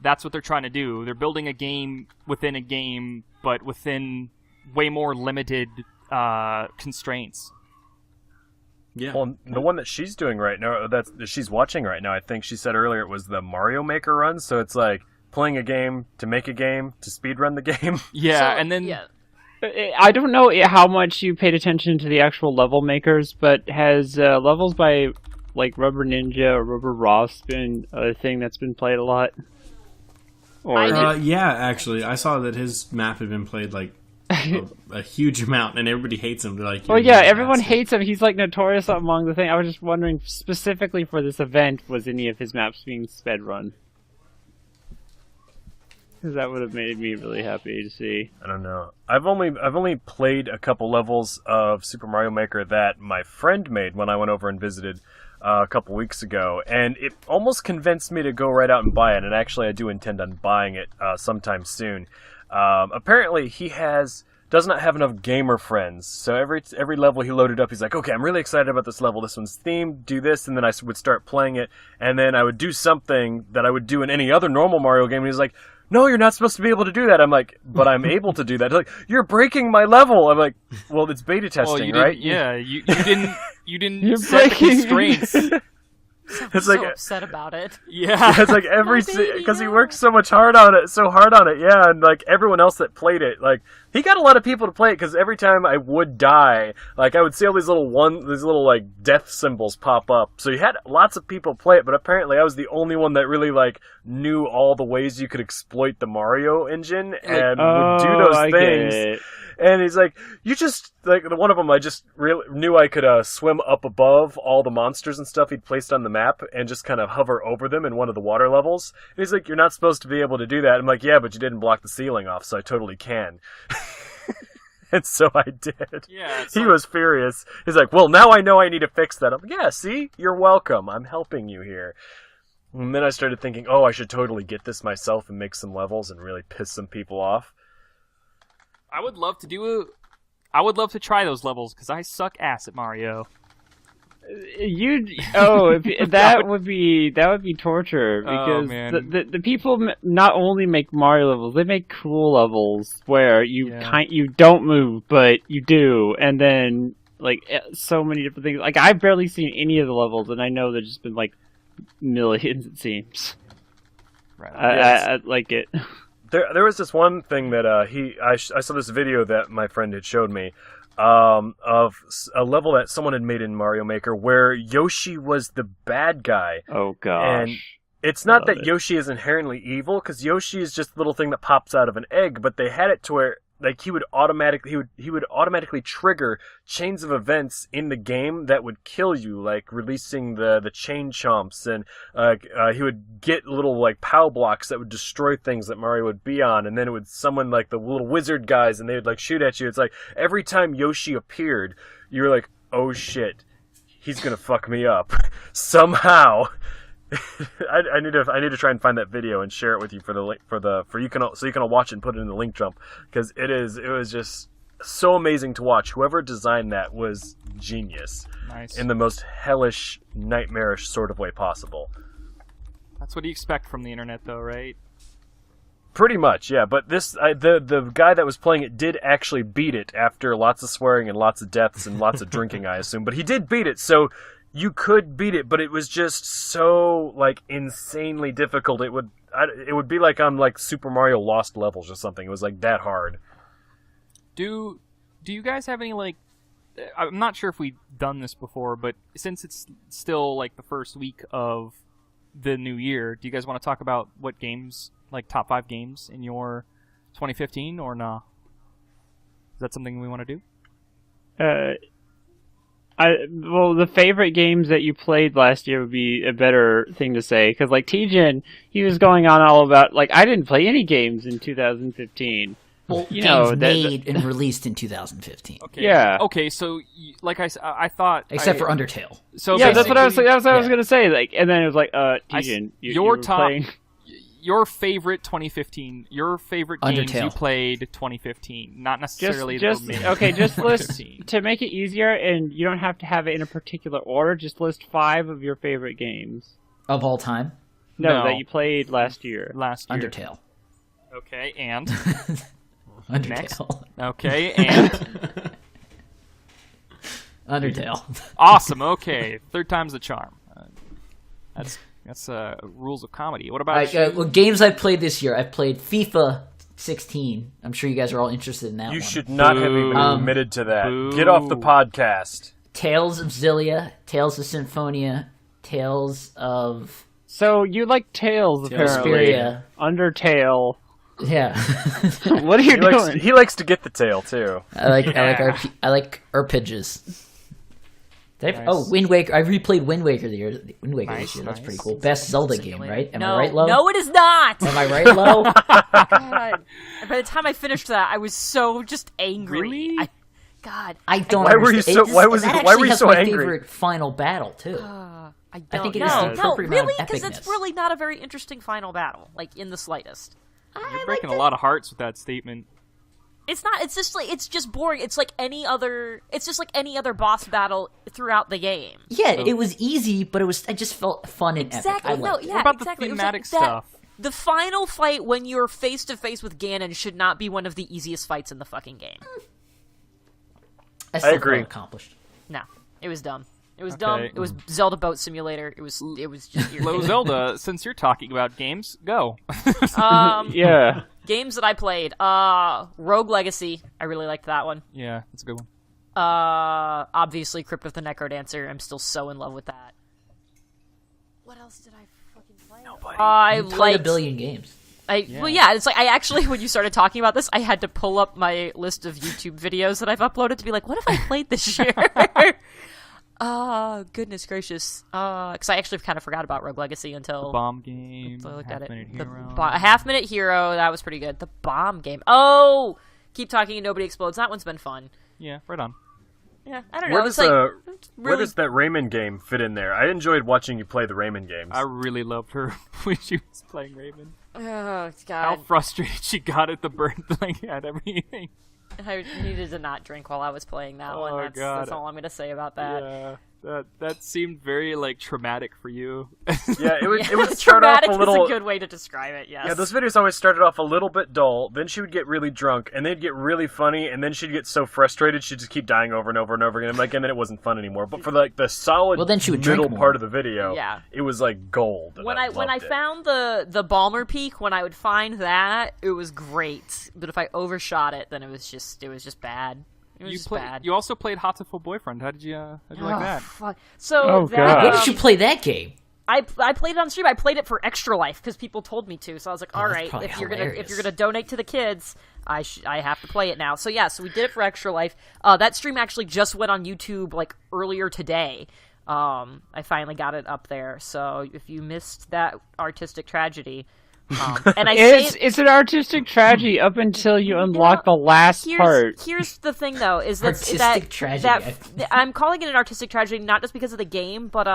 D: that's what they're trying to do. They're building a game within a game, but within way more limited constraints.
A: Yeah. Well, the one that she's doing right now, that she's watching right now, I think she said earlier it was the Mario Maker run. So it's like playing a game to make a game to speedrun the game.
D: Yeah,
E: So,
D: and then
C: I don't know how much you paid attention to the actual level makers, but has levels by like Rubber Ninja or Rubber Ross been a thing that's been played a lot? Or
B: yeah, actually, I saw that his map had been played like a huge amount, and everybody hates him. They're like,
C: well, yeah, everyone hates him. He's like notorious among the thing. I was just wondering specifically for this event, was any of his maps being sped run? Because that would have made me really happy to see.
A: I don't know. I've only played a couple levels of Super Mario Maker that my friend made when I went over and visited a couple weeks ago, and it almost convinced me to go right out and buy it. And actually, I do intend on buying it sometime soon. Apparently, he does not have enough gamer friends, so every level he loaded up, he's like, okay, I'm really excited about this level. This one's themed. Do this, and then I would start playing it, and then I would do something that I would do in any other normal Mario game. And he's like, no, you're not supposed to be able to do that. I'm like, but I'm able to do that. He's like, you're breaking my level. I'm like, well, it's beta testing, right?
D: Yeah, you didn't
C: You're
D: set the
C: breaking.
D: constraints.
A: It's
E: so
A: like
E: upset about it.
D: Yeah.
A: it's like because he worked so hard on it, yeah, and like everyone else that played it, like he got a lot of people to play it, because every time I would die, like I would see all these little like death symbols pop up. So you had lots of people play it, but apparently I was the only one that really like knew all the ways you could exploit the Mario engine and would do those
C: I
A: things.
C: get it.
A: And he's like, you just, like, the one of them I just really knew I could swim up above all the monsters and stuff he'd placed on the map and just kind of hover over them in one of the water levels. And he's like, you're not supposed to be able to do that. I'm like, yeah, but you didn't block the ceiling off, so I totally can. And so I did.
D: Yeah,
A: he was furious. He's like, well, now I know I need to fix that. I'm like, yeah, see? You're welcome. I'm helping you here. And then I started thinking, oh, I should totally get this myself and make some levels and really piss some people off.
D: I would love to try those levels because I suck ass at Mario.
C: That would be torture because
D: man.
C: the people not only make Mario levels, they make cool levels where you don't move but you do, and then like so many different things. Like I've barely seen any of the levels, and I know there's just been like millions. It seems.
D: Right.
C: I like it.
A: There was this one thing that I saw this video that my friend had showed me. Of a level that someone had made in Mario Maker where Yoshi was the bad guy.
C: Oh gosh.
A: And it's not that Yoshi is inherently evil, because Yoshi is just a little thing that pops out of an egg, but they had it to where like he would automatically trigger chains of events in the game that would kill you, like releasing the chain chomps, and he would get little like POW blocks that would destroy things that Mario would be on, and then it would summon like the little wizard guys, and they would like shoot at you. It's like every time Yoshi appeared, you were like, oh shit, he's gonna fuck me up somehow. I need to try and find that video and share it with you so you can watch it and put it in the link jump, because it was just so amazing to watch. Whoever designed that was genius.
D: Nice.
A: In the most hellish, nightmarish sort of way possible.
D: That's what you expect from the internet, though, right?
A: Pretty much, yeah. But the guy that was playing it did actually beat it after lots of swearing and lots of deaths and lots of drinking, I assume. But he did beat it, so you could beat it, but it was just so like insanely difficult. It would be like on like Super Mario Lost levels or something. It was like that hard.
D: Do you guys have any like? I'm not sure if we've done this before, but since it's still like the first week of the new year, do you guys want to talk about what games, like top 5 games in your 2015, or nah? Is that something we want to do?
C: The favorite games that you played last year would be a better thing to say, because like T-Jin, he was going on all about like I didn't play any games in 2015.
F: Well,
C: You
F: games
C: know,
F: made and released in 2015.
D: Okay.
C: Yeah.
D: Okay, so like I thought,
F: Except for Undertale.
D: So
C: Yeah, that's what I was.
D: basically,
C: That's what I was gonna say. Like, and then it was like, T-Jin, you were playing.
D: Your favorite 2015, your favorite games
F: Undertale.
D: you played 2015, not necessarily
C: Just
D: the
C: okay. Just list
D: 2015.
C: to make it easier, and you don't have to have it in a particular order. Just list 5 of your favorite games.
F: Of all time,
C: No,
D: No.
C: that you played last year.
D: last year.
F: Undertale.
D: Okay, and
F: Undertale.
D: okay, and
F: Undertale.
D: awesome. Okay, third time's the charm. That's rules of comedy. What about
F: Well, games I've played this year. I've played FIFA 16. I'm sure you guys are all interested in that
A: You
F: one.
A: should not have even admitted to that. Get off the podcast.
F: Tales of Xillia, Tales of Symphonia, Tales of
C: So you like Tales, apparently.
F: Vesperia.
C: Undertale.
F: Yeah.
C: What are you doing?
A: He likes to get the tail too.
F: I like RPGs. Oh, Wind Waker. I replayed Wind Waker this year. That's
D: Nice.
F: pretty cool. Best Zelda game, right? Am
E: no,
F: I right, Lo?
E: no, it is not.
F: Am I right, Lo?
E: God. And by the time I finished that, I was so just angry.
D: Really?
E: God,
F: I don't.
A: Why were you
F: understand.
A: so- why was
F: that
A: it- why were
F: actually
A: you
F: has
A: so
F: my
A: angry?
F: favorite final battle too.
E: I don't
F: think it
E: know.
F: is the
E: No,
F: appropriate amount
E: really,
F: of
E: because it's
F: epicness.
E: really not a very interesting final battle, like in the slightest.
D: You're breaking a lot of hearts with that statement.
E: It's not. It's just like it's just boring. It's like any other. It's just like any other boss battle throughout the game.
F: Yeah, it was easy, but it just felt fun and
E: Exactly.
F: epic. I liked it.
E: Yeah,
D: What about
E: exactly.
D: the
E: It was like
D: thematic
E: that-
D: stuff?
E: The final fight when you're face to face with Ganon should not be one of the easiest fights in the fucking game.
F: I still
A: agree.
F: felt accomplished.
E: No, it was dumb. It was
D: Okay.
E: dumb. It was Zelda Boat Simulator. It was just
D: Low
E: irritating.
D: Zelda, since you're talking about games, go.
C: Yeah.
E: Games that I played. Rogue Legacy. I really liked that one.
D: Yeah, that's a good one.
E: Obviously Crypt of the Necrodancer. I'm still so in love with that. What else did I fucking play? Nobody. I
F: You played
E: liked
F: a billion games.
E: Well, yeah, it's like I actually, when you started talking about this, I had to pull up my list of YouTube videos that I've uploaded to be like, what have I played this year? Oh, goodness gracious. Because I actually kind of forgot about Rogue Legacy until
D: Bomb game.
E: until I looked at it.
D: Half-Minute
E: The
D: Hero.
E: A Half-Minute Hero, that was pretty good. The bomb game. Oh! Keep Talking and Nobody Explodes. That one's been fun.
D: Yeah, right on.
E: Yeah, I don't know.
A: Where
E: It's
A: does
E: like
A: where
E: really
A: does that Rayman game fit in there? I enjoyed watching you play the Rayman games.
D: I really loved her when she was playing Raven.
E: oh
D: How
E: god.
D: frustrated she got at the bird thing at everything.
E: I needed to not drink while I was playing that one.
D: Oh,
E: That's
D: God.
E: all I'm gonna say about that.
D: Yeah, that seemed very like traumatic for you.
A: Yeah, it would start off
E: Traumatic
A: a little.
E: is a good way to describe it. Yes.
A: Yeah, those videos always started off a little bit dull. Then she would get really drunk, and they'd get really funny, and then she'd get so frustrated she'd just keep dying over and over and over again. And then it wasn't fun anymore. But for like the solid
F: Well, then she would drink
A: middle
F: more.
A: part of the video,
E: Yeah.
A: it was like gold. and
E: when I
A: loved it.
E: found the Balmer Peak, when I would find that, it was great. But if I overshot it, then it was just bad. It was just bad.
D: You also played Hatoful Boyfriend. How did you like that?
E: Fuck. So
C: Oh,
E: that,
C: God.
F: When did you play that game?
E: I played it on stream. I played it for Extra Life because people told me to. So I was like, all
F: that's
E: right,
F: probably
E: if
F: hilarious.
E: you're gonna donate to the kids, I have to play it now. So yeah, so we did it for Extra Life. That stream actually just went on YouTube like earlier today. I finally got it up there. So if you missed that artistic tragedy, and I say
C: It's an artistic tragedy up until you unlock the last part.
E: Here's the thing, though, is that
F: Artistic tragedy.
E: I'm calling it an artistic tragedy not just because of the game, but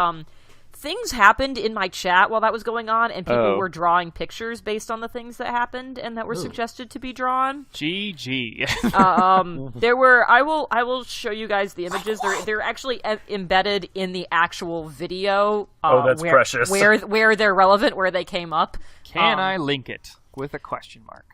E: things happened in my chat while that was going on, and people were drawing pictures based on the things that happened and that were suggested to be drawn.
D: GG.
E: There were. I will show you guys the images. They're actually embedded in the actual video.
A: Oh, that's
E: where,
A: precious.
E: Where they're relevant, where they came up.
D: Can I link it with a question mark?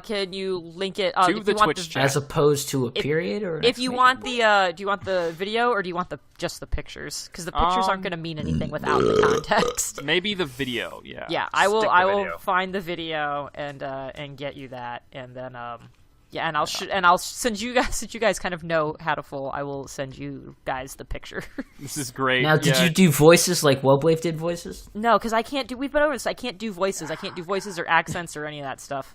E: Can you link it
D: To
E: if
D: the
E: you want
D: Twitch chat.
F: As opposed to a period or an
E: If you
F: exclamation
E: want
F: point?
E: do you want the video or do you want just the pictures? Because the pictures aren't going to mean anything without the context.
D: Maybe the video. Yeah.
E: Yeah, I will.
A: Stick the
E: I will
A: video.
E: find the video and get you that, and then yeah, and I'll send you guys since you guys kind of know Hatoful. I will send you guys the picture.
D: This is great.
F: Now, did
D: Yeah.
F: you do voices like Wobwave did voices?
E: No, because I can't do. We've been over this. I can't do voices. I can't do voices or accents or any of that stuff.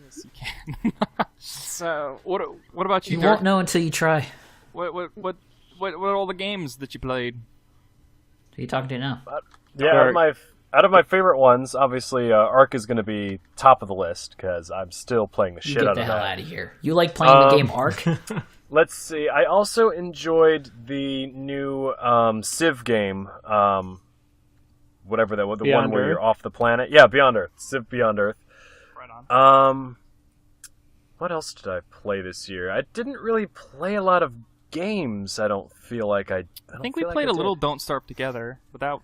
D: Yes, you can.
E: So
D: What about you,
F: You
D: Dirk?
F: won't know until you try.
D: What are all the games that you played?
F: Who are you talking to now?
A: Yeah, out of my favorite ones, obviously, Ark is going to be top of the list because I'm still playing the
F: You
A: shit
F: get
A: out
F: the
A: of
F: hell
A: that.
F: out of here. You like playing the game Ark?
A: Let's see. I also enjoyed the new Civ game. Whatever that was, the
C: Beyond
A: one where
C: Earth?
A: you're off the planet. Yeah, Beyond Earth. Civ Beyond Earth.
D: Right on.
A: What else did I play this year? I didn't really play a lot of games. I don't feel like I
D: I think we played a little Don't Starve Together without.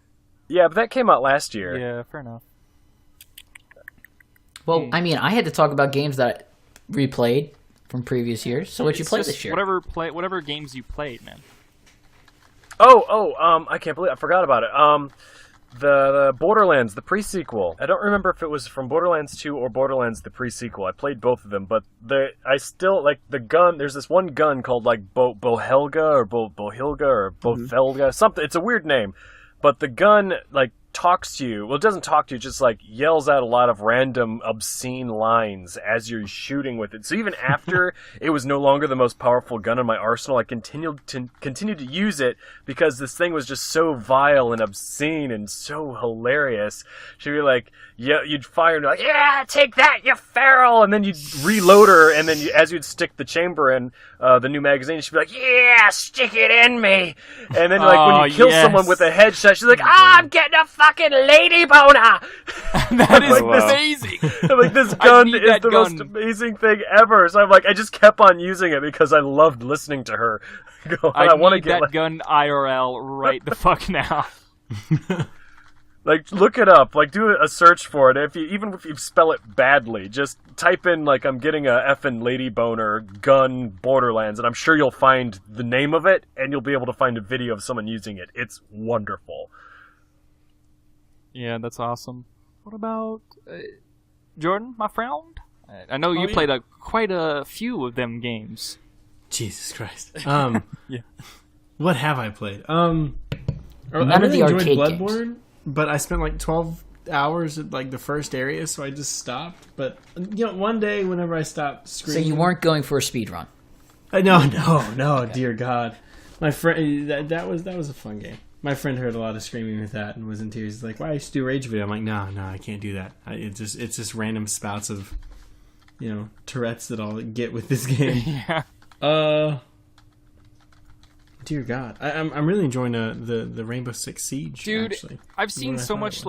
A: Yeah, but that came out last year.
D: Yeah, fair enough.
F: Well, I mean, I had to talk about games that I replayed from previous years. So what you
D: It's
F: played
D: just
F: this year?
D: whatever games you played, man.
A: I can't believe I forgot about it. The Borderlands, the pre-sequel. I don't remember if it was from Borderlands 2 or Borderlands the pre-sequel. I played both of them, but I still like the gun. There's this one gun called like Bohelga or Bohilga or Bothelga, something. It's a weird name, but the gun like talks to you. Well, it doesn't talk to you, it just like yells out a lot of random obscene lines as you're shooting with it. So even after it was no longer the most powerful gun in my arsenal, I continued to use it because this thing was just so vile and obscene and so hilarious. She'd be like, yeah, you'd fire and be like, yeah, take that, you feral, and then you'd reload her, and then as you'd stick the chamber in the new magazine, she'd be like, yeah, stick it in me, and then like when you kill someone with a headshot, she's like, I'm getting a fucking lady boner.
D: That is
A: Like,
D: amazing.
A: I'm like, this
D: I
A: gun
D: need
A: is
D: that
A: the
D: gun.
A: most amazing thing ever. So I'm like, I just kept on using it because I loved listening to her. I want to
D: need
A: get
D: that
A: like,
D: gun IRL right the fuck now.
A: like look it up, like do a search for it. Even if you spell it badly, just type in like I'm getting a effing lady boner gun Borderlands, and I'm sure you'll find the name of it, and you'll be able to find a video of someone using it. It's wonderful.
D: Yeah, that's awesome. What about Jordan, my friend? I know you played quite a few of them games.
B: Jesus Christ.
D: Yeah.
B: What have I played?
F: None
B: I
F: of
B: really
F: the
B: enjoyed
F: arcade
B: Bloodborne, but I spent like 12 hours at like the first area, so I just stopped. But you know, one day whenever I stopped
F: So
B: screaming,
F: you weren't going for a speed run.
B: No, dear God, my friend, that was a fun game. My friend heard a lot of screaming with that and was in tears. He's like, "Why you should do a rage video?" I'm like, "No, I can't do that. It's just random spouts of, Tourette's that I'll get with this game."
D: Yeah.
B: dear God, I'm really enjoying the Rainbow Six Siege.
D: Dude,
B: actually.
D: I've seen so much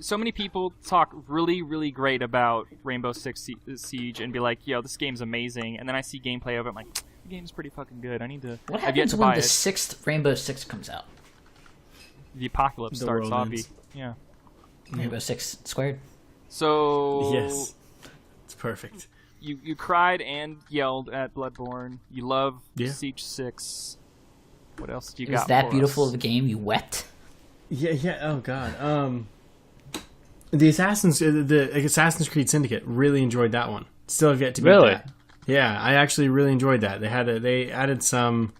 D: so many people talk really, really great about Rainbow Six Siege and be like, "Yo, this game's amazing," and then I see gameplay of it, I'm like, "The game's pretty fucking good. I need to."
F: What
D: I've yet
F: happens
D: to
F: when
D: buy
F: the
D: it.
F: 6th Rainbow Six comes out?
D: The apocalypse
B: The
D: starts,
B: world
D: Obby.
B: ends.
D: Yeah.
F: Rainbow Six Squared.
D: So
B: Yes, it's perfect.
D: you cried and yelled at Bloodborne. You love
B: Yeah.
D: Siege 6. What else do you
F: It was
D: got?
F: that
D: for
F: beautiful
D: us?
F: of a game. You wept.
B: Yeah. Oh God. The Assassin's Creed Syndicate, really enjoyed that one. Still have yet to beat
C: Really?
B: that. Yeah, I actually really enjoyed that. They added some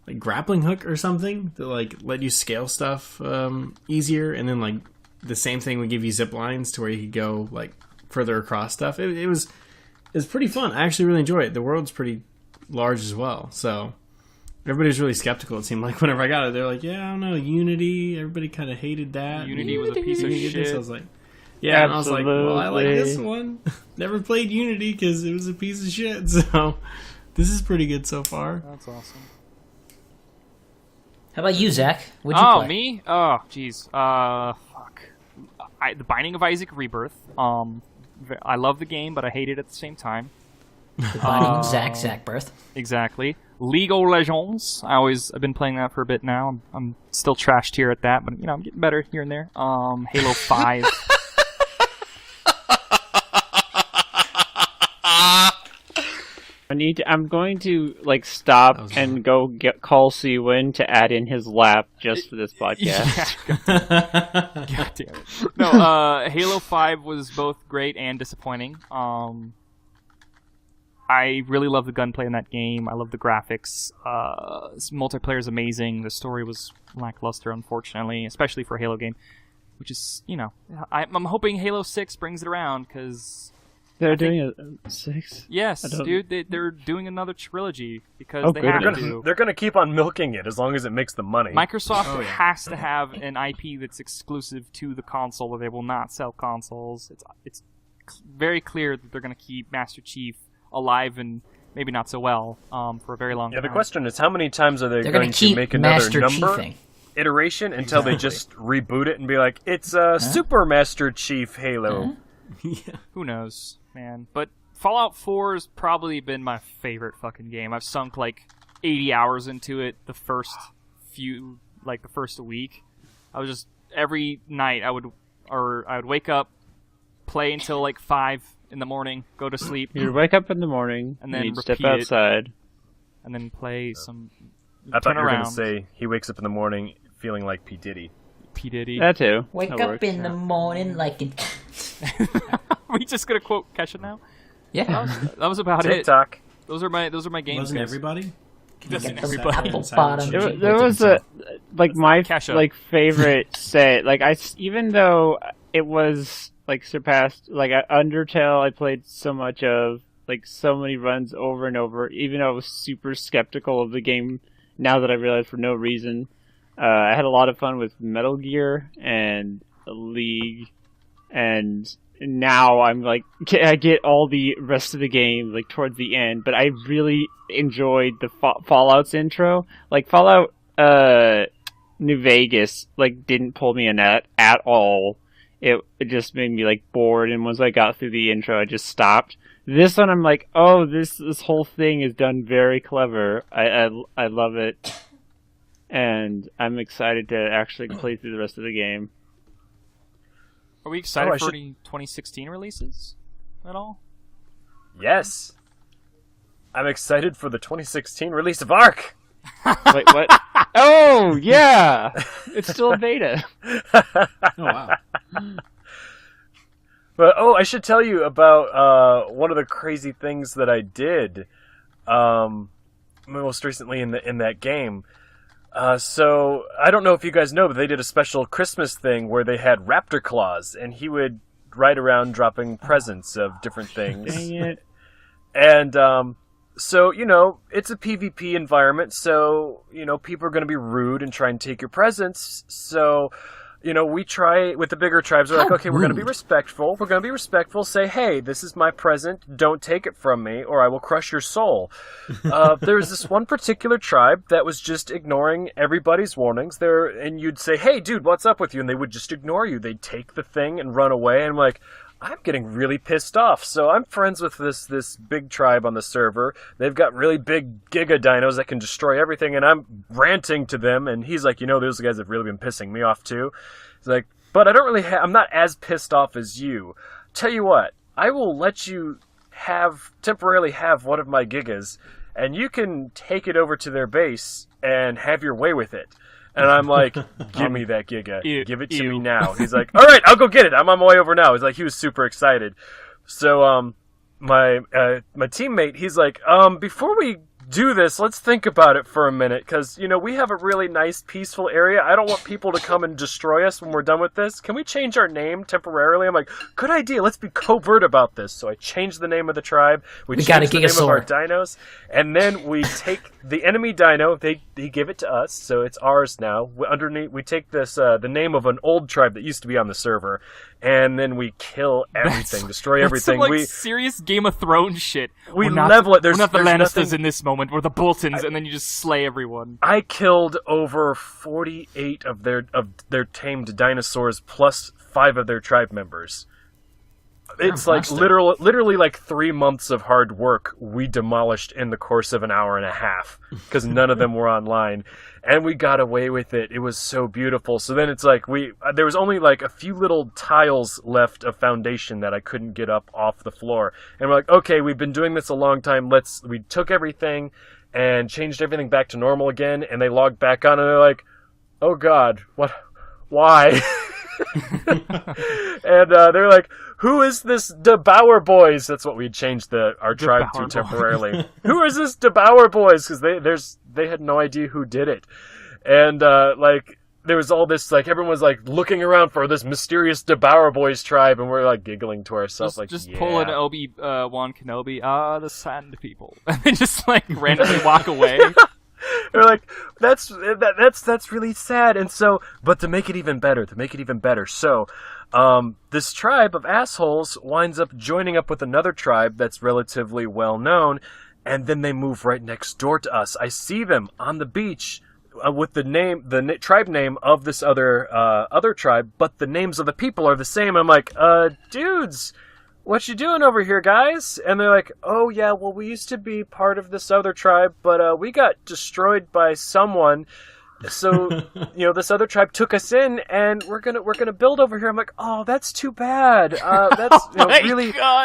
B: like grappling hook or something that like let you scale stuff easier, and then like the same thing would give you zip lines to where you could go like further across stuff. It was pretty fun. I actually really enjoyed it. The world's pretty large as well, so everybody was really skeptical. It seemed like whenever I got it, they're like, "Yeah, I don't know, Unity." Everybody kind of hated that.
D: Unity was a piece of
B: You get this?
D: shit.
B: I was like, yeah, and I was like, well, I like this
C: Absolutely.
B: one. Never played Unity because it was a piece of shit. So this is pretty good so far.
D: That's awesome.
F: How about you, Zach? What'd you
D: Oh,
F: play?
D: me? Oh, jeez. Fuck. The Binding of Isaac Rebirth. I love the game, but I hate it at the same time.
F: The Binding of Zach Birth.
D: Exactly. League of Legends. I've been playing that for a bit now. I'm still trashed here at that, but I'm getting better here and there. Halo 5.
C: I'm going to stop
B: was
C: and go call Siwin to add in his lap just for this podcast.
D: God damn it. No, Halo 5 was both great and disappointing. I really love the gunplay in that game. I love the graphics. Multiplayer is amazing. The story was lackluster, unfortunately, especially for a Halo game. Which is, I'm hoping Halo 6 brings it around, because...
C: They're doing a 6?
D: Yes,
C: I don't-
D: dude, they're doing another trilogy, because
C: Oh,
D: they
C: good.
D: have to.
A: They're gonna keep on milking it as long as it makes the money.
D: Microsoft has to have an IP that's exclusive to the console, or they will not sell consoles. It's very clear that they're going to keep Master Chief alive and maybe not so well for a very long
A: Yeah,
D: time.
A: the question is, how many times are they
F: They're
A: going
F: going to
A: to
F: keep
A: make another
F: Master
A: number
F: Chiefing.
A: iteration until they just reboot it and be like, it's Super Master Chief Halo.
D: Who knows, man? But Fallout 4 has probably been my favorite fucking game. I've sunk 80 hours into it the first week. I was just, every night I would wake up, play until 5 in the morning, go to sleep,
C: You'd wake up in the morning,
D: And then
C: you'd step
D: repeat it.
C: outside.
D: and then play some.
A: I thought
D: turn
A: you were going
D: around.
A: to say he wakes up in the morning feeling like P. Diddy.
D: P Diddy.
C: That too.
F: Wake
C: That
F: up
C: works.
F: in the morning like an...
D: Are we just gonna quote Kesha now?
F: Yeah.
D: That was about it.
A: TikTok.
D: Those are my games.
B: Wasn't
D: guys.
B: everybody?
D: Doesn't
F: Get the
D: everybody?
F: apple bottom.
C: There was a my
D: Kesha.
C: favorite set. Even though it was surpassed Undertale, I played so much of so many runs over and over. Even though I was super skeptical of the game, now that I realize for no reason, I had a lot of fun with Metal Gear and League, and now I'm I get all the rest of the game towards the end. But I really enjoyed the Fallout's intro. Fallout New Vegas didn't pull me in at all. It just made me bored, and once I got through the intro I just stopped. This one I'm oh, this whole thing is done very clever. I love it, and I'm excited to actually play through the rest of the game.
D: Are we excited
A: I
D: for
A: should-
D: any 2016 releases at all?
A: Yes. I'm excited for the 2016 release of Ark.
C: Wait, what? Oh, yeah! It's still a beta.
B: Oh wow.
A: But I should tell you about one of the crazy things that I did most recently in that game. So I don't know if you guys know, but they did a special Christmas thing where they had raptor claws, and he would ride around dropping presents of different things.
C: Dang it.
A: And so it's a PvP environment, so people are going to be rude and try and take your presents. So we try with the bigger tribes. We're like,
F: How
A: okay, we're going to be
F: rude.
A: respectful. We're going to be respectful. Say, hey, this is my present. Don't take it from me, or I will crush your soul. There was this one particular tribe that was just ignoring everybody's warnings. And you'd say, hey, dude, what's up with you? And they would just ignore you. They'd take the thing and run away. And I'm like, I'm getting really pissed off. So I'm friends with this big tribe on the server. They've got really big giga dinos that can destroy everything, and I'm ranting to them, and he's like, those guys have really been pissing me off too. He's like, but I don't really I'm not as pissed off as you. Tell you what, I will let you temporarily have one of my gigas, and you can take it over to their base and have your way with it. And I'm like, give me that giga. Give it to me now. He's like, all right, I'll go get it. I'm on my way over now. He's like, he was super excited. So, my teammate, he's like, before we do this, let's think about it for a minute, because, we have a really nice, peaceful area. I don't want people to come and destroy us when we're done with this. Can we change our name temporarily? I'm like, good idea. Let's be covert about this. So I changed the name of the tribe. We changed the name of our dinos. And then we take the enemy dino. They give it to us, so it's ours now. Underneath, we take this the name of an old tribe that used to be on the server, and then we kill everything, destroy everything.
D: Some, serious Game of Thrones shit.
A: We level it.
D: We're not the Lannisters
A: nothing...
D: in this moment. We're the Boltons, and then you just slay everyone.
A: I killed over 48 of their tamed dinosaurs, plus 5 of their tribe members. It's like literally like 3 months of hard work we demolished in the course of an hour and a half, because none of them were online, and we got away with it. It was so beautiful. So then it's like there was only like a few little tiles left of foundation that I couldn't get up off the floor, and we're like, okay, we've been doing this a long time. We took everything and changed everything back to normal again, and they logged back on, and they're like, oh god, what? Why? And they're like, who is this Debauer Boys? That's what we changed our tribe to temporarily. Who is this Debauer Boys? Because they had no idea who did it. And there was all this, everyone was looking around for this mysterious Debauer Boys tribe, and we're giggling to ourselves,
D: just pull an Obi-Wan Kenobi, the Sand People, and then just randomly walk away.
A: They're like, that's really sad. And so, but to make it even better, so this tribe of assholes winds up joining up with another tribe that's relatively well known, and then they move right next door to us. I see them on the beach with the tribe name of this other tribe, but the names of the people are the same. I'm like, dudes, what you doing over here, guys? And they're like, oh yeah, well, we used to be part of this other tribe, but we got destroyed by someone. So, this other tribe took us in, and we're gonna build over here. I'm like, oh, that's too bad. That's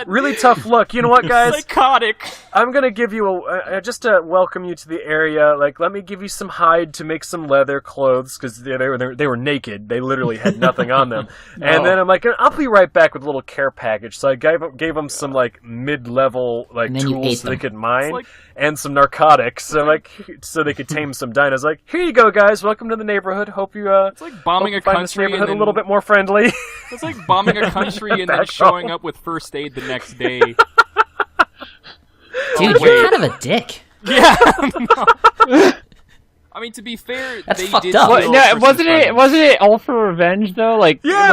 A: really tough luck. You know what, guys?
D: Psychotic.
A: I'm gonna give you just to welcome you to the area. Let me give you some hide to make some leather clothes, because they were naked. They literally had nothing on them. And then I'm like, I'll be right back with a little care package. So I gave them some mid-level tools so they could mine, and some narcotics. So they could tame some dinos. Here you go, guys. Welcome to the neighborhood. Hope you
D: it's like bombing a country
A: and then, a little bit more friendly.
D: It's like bombing a country and then showing up with first aid the next day.
F: Dude, you're kind of a dick.
D: Yeah. I mean, to be fair,
F: that's
D: they
F: fucked
D: did.
F: Up.
C: Wasn't it all for revenge though?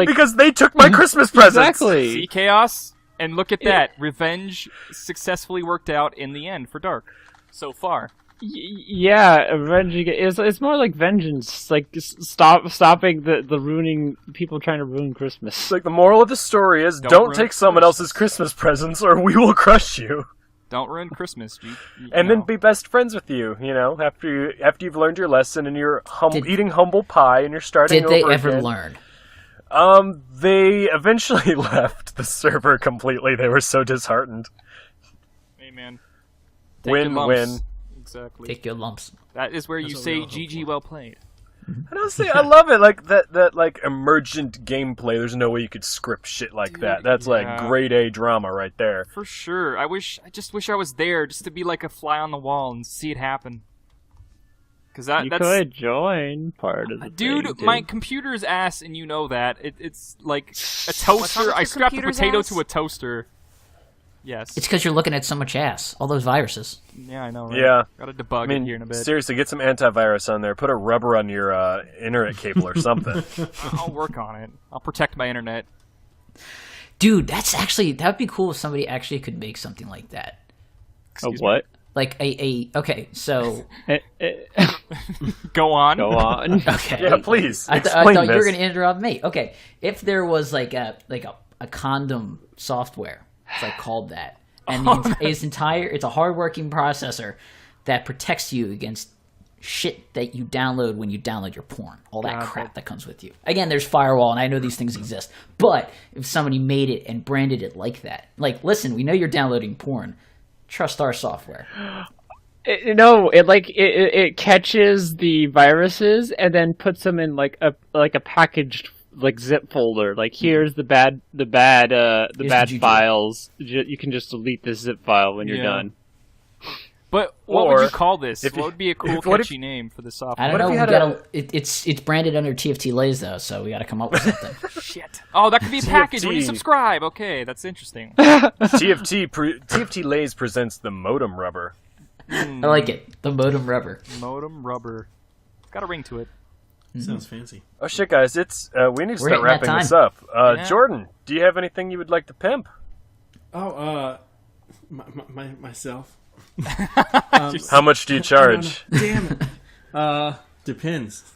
A: Because they took my Christmas presents.
C: Exactly.
D: See chaos, and look at that. Revenge successfully worked out in the end for Dark so far.
C: Yeah, avenging it's more like vengeance, stopping the ruining people trying to ruin Christmas.
A: The moral of the story is don't take someone else's Christmas presents, or we will crush you.
D: Don't ruin Christmas,
A: and then be best friends with you. After you've learned your lesson and you're eating humble pie and you're starting over again.
F: Did they ever learn?
A: They eventually left the server completely. They were so disheartened.
D: Hey man,
A: win.
D: Exactly.
F: Take your lumps.
D: That is where you say GG, well played.
A: And honestly, I love it. That emergent gameplay. There's no way you could script shit like that. That's grade A drama right there.
D: For sure. I just wish I was there just to be like a fly on the wall and see it happen. Because
C: you could join part of the
D: dude,
C: thing,
D: my computer's ass, and you know that. It's like a toaster. I strapped a potato to a toaster. Yes.
F: It's because you're looking at so much ass. All those viruses.
D: Yeah, I know. Right?
A: Yeah.
D: Got to debug
A: I mean,
D: it here in a bit.
A: seriously, get some antivirus on there. Put a rubber on your internet cable or something.
D: I'll work on it. I'll protect my internet.
F: Dude, that'd be cool if somebody actually could make something like that.
D: Excuse me.
C: What?
F: Like okay, so
D: Go on.
C: Go on.
F: okay.
A: Yeah, please
F: I
A: explain
F: thought you were
A: this.
F: going to interrupt me. Okay, if there was like a condom software, it's like called that, and it's a hardworking processor that protects you against shit that you download when you download your porn, all that crap that comes with you. Again, there's firewall, and I know these things exist, but if somebody made it and branded it like that, like, listen, we know you're downloading porn, trust our software.
C: It catches the viruses and then puts them in like a packaged like zip folder. Like, here's the bad
F: juju.
C: files. You can just delete this zip file when you're done.
D: But what
A: Or
D: would you call this?
A: if
D: What would be a cool,
A: what if-
D: catchy name for the
F: I
D: software?
F: don't know.
A: if you
F: We
A: had
F: gotta, it's branded under TFT Lays though, so we got to come up with something.
D: Shit. Oh, that could be a package when you
A: TFT.
D: subscribe. Okay, that's interesting.
A: TFT Lays presents the modem rubber.
F: I like it. The modem rubber.
D: Modem rubber. Got a ring to it.
B: Sounds fancy.
A: Oh shit, guys! It's we need to
F: We're
A: start
F: hitting that
A: wrapping this
F: time.
A: up.
D: Yeah.
A: Jordan, do you have anything you would like to pimp?
B: Oh, myself.
A: How much do you charge?
B: Damn it. Depends.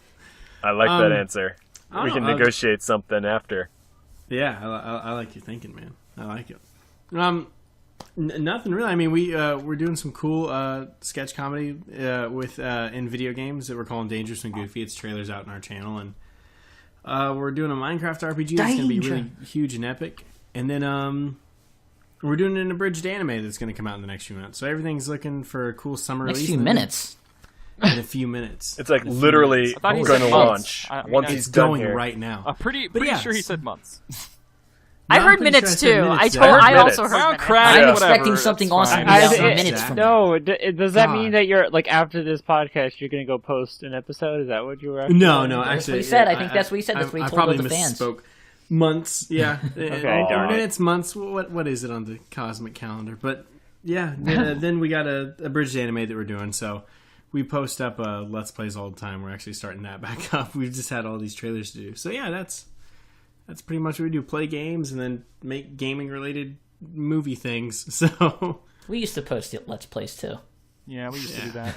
A: I like that answer.
B: I
A: We
B: don't
A: can
B: know,
A: negotiate something after.
B: Yeah, I like your thinking, man. I like it. Nothing really. I mean, we're doing some cool sketch comedy with in video games that we're calling Dangerous and Goofy. It's trailers out in our channel, and we're doing a Minecraft RPG that's going to be really huge and epic. And then we're doing an abridged anime that's going to come out in the next few months. So everything's looking for a cool summer
F: Next
B: release.
F: few minutes.
B: In a few minutes.
A: It's like literally
D: thought he
A: going
D: said
A: to
D: months.
A: launch
D: I mean,
A: once
D: it's
A: he's done
B: going
A: here.
B: right now.
D: I'm pretty
B: yeah,
D: sure he said months.
E: I
B: No,
E: heard
B: I'm pretty
E: minutes
B: sure I said
E: too.
B: minutes.
E: I
A: Yeah.
E: also
A: Minutes.
E: heard
D: Well,
E: minutes.
D: crap,
F: I'm
A: Yeah.
F: expecting
D: whatever,
F: something
D: that's
F: awesome
D: fine.
F: to be out in minutes from now.
C: No, does that mean
B: God.
C: that you're like after this podcast you're gonna go post an episode? Is that what you were? After
B: No,
C: that?
B: no,
F: That's
B: actually.
F: what he said. I think that's what he said. That's what he
B: I
F: told
B: probably
F: the fans.
B: misspoke. Months, yeah.
C: darn it.
B: Minutes, months. What is it on the cosmic calendar? But yeah, then we got a bridge anime that we're doing. So we post up Let's Plays all the time. We're actually starting that back up. We've just had all these trailers to do. So yeah, that's pretty much what we do. Play games and then make gaming related movie things. So
F: We used to post it Let's Plays too.
D: Yeah, we used to do that.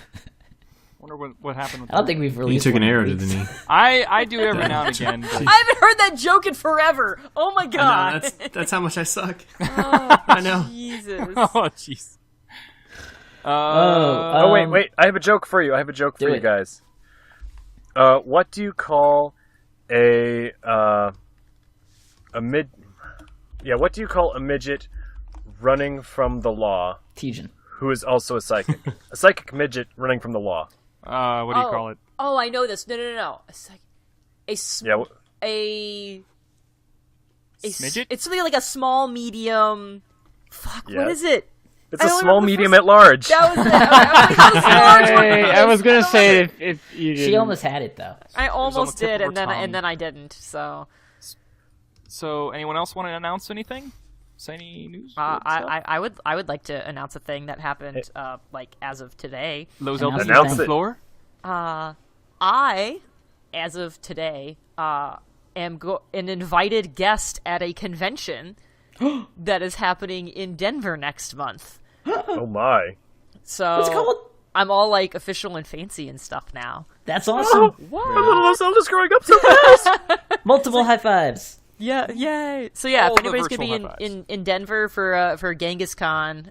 D: Wonder what happened with
F: I don't think we've
B: you
F: released
B: took an
F: one in
B: arrow to
F: weeks.
B: the knee.
D: I do every now and again. But
E: I haven't heard that joke in forever. Oh my
B: I know,
E: god.
B: that's how much I suck. I know.
E: Jesus.
D: oh, jeez.
A: Oh wait! I have a joke for you. I have a joke for
F: Do
A: you
F: it.
A: guys. What do you call a mid? Yeah, what do you call a midget running from the law
F: Tejan.
A: who is also a psychic? A psychic midget running from the law.
D: What do you call it?
E: Oh, I know this. No. It's like
A: Yeah.
E: a
D: Midget?
E: It's something like a small, medium. Fuck.
A: Yeah.
E: What is it?
A: It's
E: I
A: a
E: don't
A: small,
E: remember the
A: medium,
E: first-
A: at large.
E: That was it. I
C: I was gonna say if you didn't.
F: She almost had it though.
E: I
D: on the
E: almost
D: tip of
E: did,
D: her
E: and then
D: tongue.
E: I didn't. So
D: So, anyone else want to announce anything? Say any news? Stuff?
E: I would like to announce a thing that happened like as of today.
D: Los
F: Announce
D: Elvis
A: it.
D: on the floor?
E: I, as of today, am an invited guest at a convention that is happening in Denver next month.
A: Oh my!
E: So
F: What's it called?
E: I'm all like official and fancy and stuff now.
F: That's awesome.
A: Los Elvis growing up so fast.
F: Multiple high fives.
E: Yeah, yay! So yeah,
D: All
E: if
D: the
E: anybody's gonna be
D: virtual high-fives.
E: in Denver for Genghis Khan,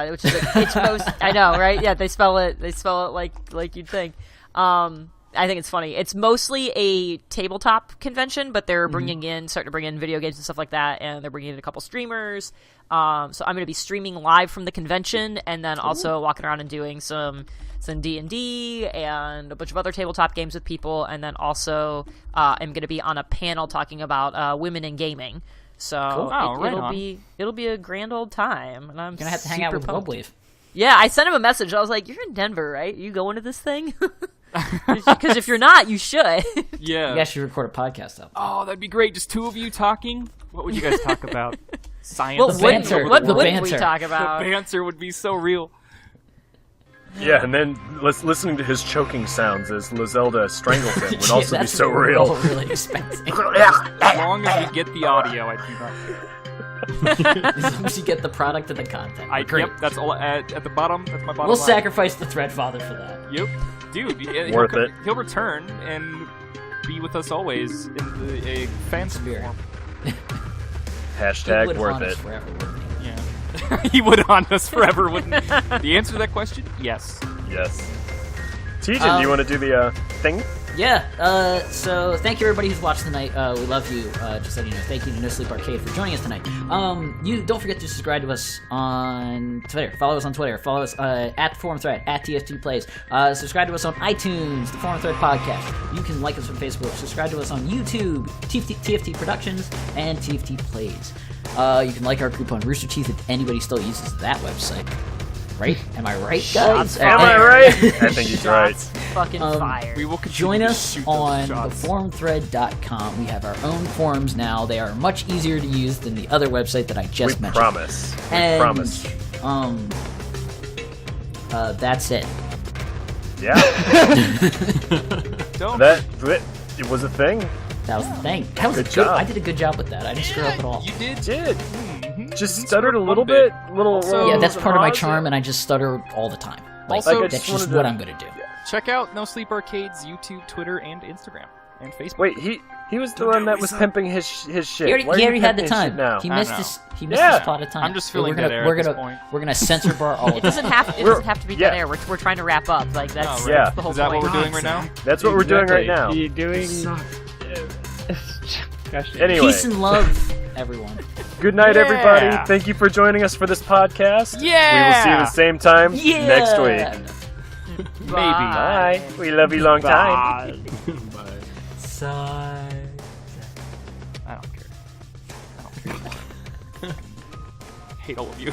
E: which is it's most I know, right? Yeah, they spell it like you'd think. I think it's funny. It's mostly a tabletop convention, but they're starting to bring in video games and stuff like that, and they're bringing in a couple streamers. So I'm going to be streaming live from the convention, and then also walking around and doing some D&D and a bunch of other tabletop games with people, and then also I'm going to be on a panel talking about women in gaming. So
D: Oh, right on.
E: it'll be a grand old time, and I'm
F: You're gonna have to hang out
E: super
F: with
E: pumped.
F: Wobwave.
E: Yeah, I sent him a message. I was like, "You're in Denver, right? You going to this thing? Because if you're not, you should."
D: Yeah.
F: You guys should record a podcast though.
D: Oh, that'd be great. Just two of you talking. What would you guys talk about? science.
E: Well,
F: The
E: wouldn't,
F: banter.
E: what
F: The
E: wouldn't we
F: banter.
E: talk
D: The
E: about?
D: banter would be so real.
A: Yeah, and then listening to his choking sounds as Lazelda strangles him would
F: Yeah,
A: also be
F: that's
A: so
F: what we're
A: real.
F: all really expecting.
D: As long as we get the audio, I do not care.
F: As long as you get the product and the content. Great.
D: Yep, that's all at the bottom. That's my bottom
F: We'll
D: line.
F: sacrifice the Thread Father for that.
D: Yep, dude,
A: Worth it.
D: He'll return and be with us always in the fan
F: Spirit.
D: form.
F: He
A: Hashtag
F: would
A: worth
F: haunt us
A: it.
F: forever, wouldn't he?
D: Yeah, he would haunt us forever, wouldn't he? The answer to that question, yes.
A: Yes. Tejan, do you want to do the thing?
F: Yeah, so thank you everybody who's watched tonight. We love you. Just so you know, thank you to No Sleep Arcade for joining us tonight. You don't forget to subscribe to us on Twitter. Follow us on Twitter. Follow us at the Forum Thread, at TFT Plays. Subscribe to us on iTunes, the Forum Thread Podcast. You can like us on Facebook. Subscribe to us on YouTube, TFT Productions, and TFT Plays. You can like our group on Rooster Teeth if anybody still uses that website. Right? Am I right, guys?
A: Am I right? I think he's right.
E: Fucking fire.
D: We will continue
F: Join
D: to
F: us
D: shoot those
F: on
D: shots.
F: theforumthread.com. We have our own forums now. They are much easier to use than the other website that I just
A: We
F: mentioned.
A: promise. We
F: And,
A: promise.
F: That's it.
A: Yeah.
D: Don't.
A: It was a thing.
F: That was the thing. That was
A: Good
F: a good.
A: job.
F: I did a good job with that. I didn't screw up at all.
D: You did.
A: Did.
D: Mhm.
A: Just
D: You
A: stuttered a
D: one
A: little bit. Little.
D: Also-
F: Yeah, that's part of my
A: pause.
F: charm, and I just stutter all the time. Like,
D: Also,
F: that's
A: just
F: just
A: wanted
F: what
A: to-
F: I'm gonna do.
D: Check out No Sleep Arcade's YouTube, Twitter, and Instagram, and Facebook.
A: Wait, he was the one that was pimping his shit.
F: He already,
A: Why are
F: he
A: you
F: already had the
A: pimping his shit
F: time.
A: now?
F: He
D: I
F: missed
D: know.
F: his. He missed
A: Yeah.
F: his spot of time.
D: I'm just filling
F: we're gonna,
D: dead air
F: we're
D: at
F: gonna,
D: this point.
F: We're gonna censor bar all
E: It
F: of
E: doesn't
F: that.
E: have. It doesn't have to be dead
A: Yeah.
E: air. We're trying to wrap up. Like that's,
D: Oh, right.
A: Yeah.
E: that's the whole
D: Is that
E: point.
D: what we're doing right now?
A: That's what we're doing right now.
C: You're doing. Gosh,
A: Anyway,
F: Peace and love, everyone.
A: good night,
D: Yeah.
A: everybody. Thank you for joining us for this podcast.
D: Yeah.
A: We will see you the same time
F: Yeah.
A: next week.
D: Maybe.
A: Bye. We love you long time.
B: Bye.
F: Sigh.
D: I don't care. I don't care. Hate all of you.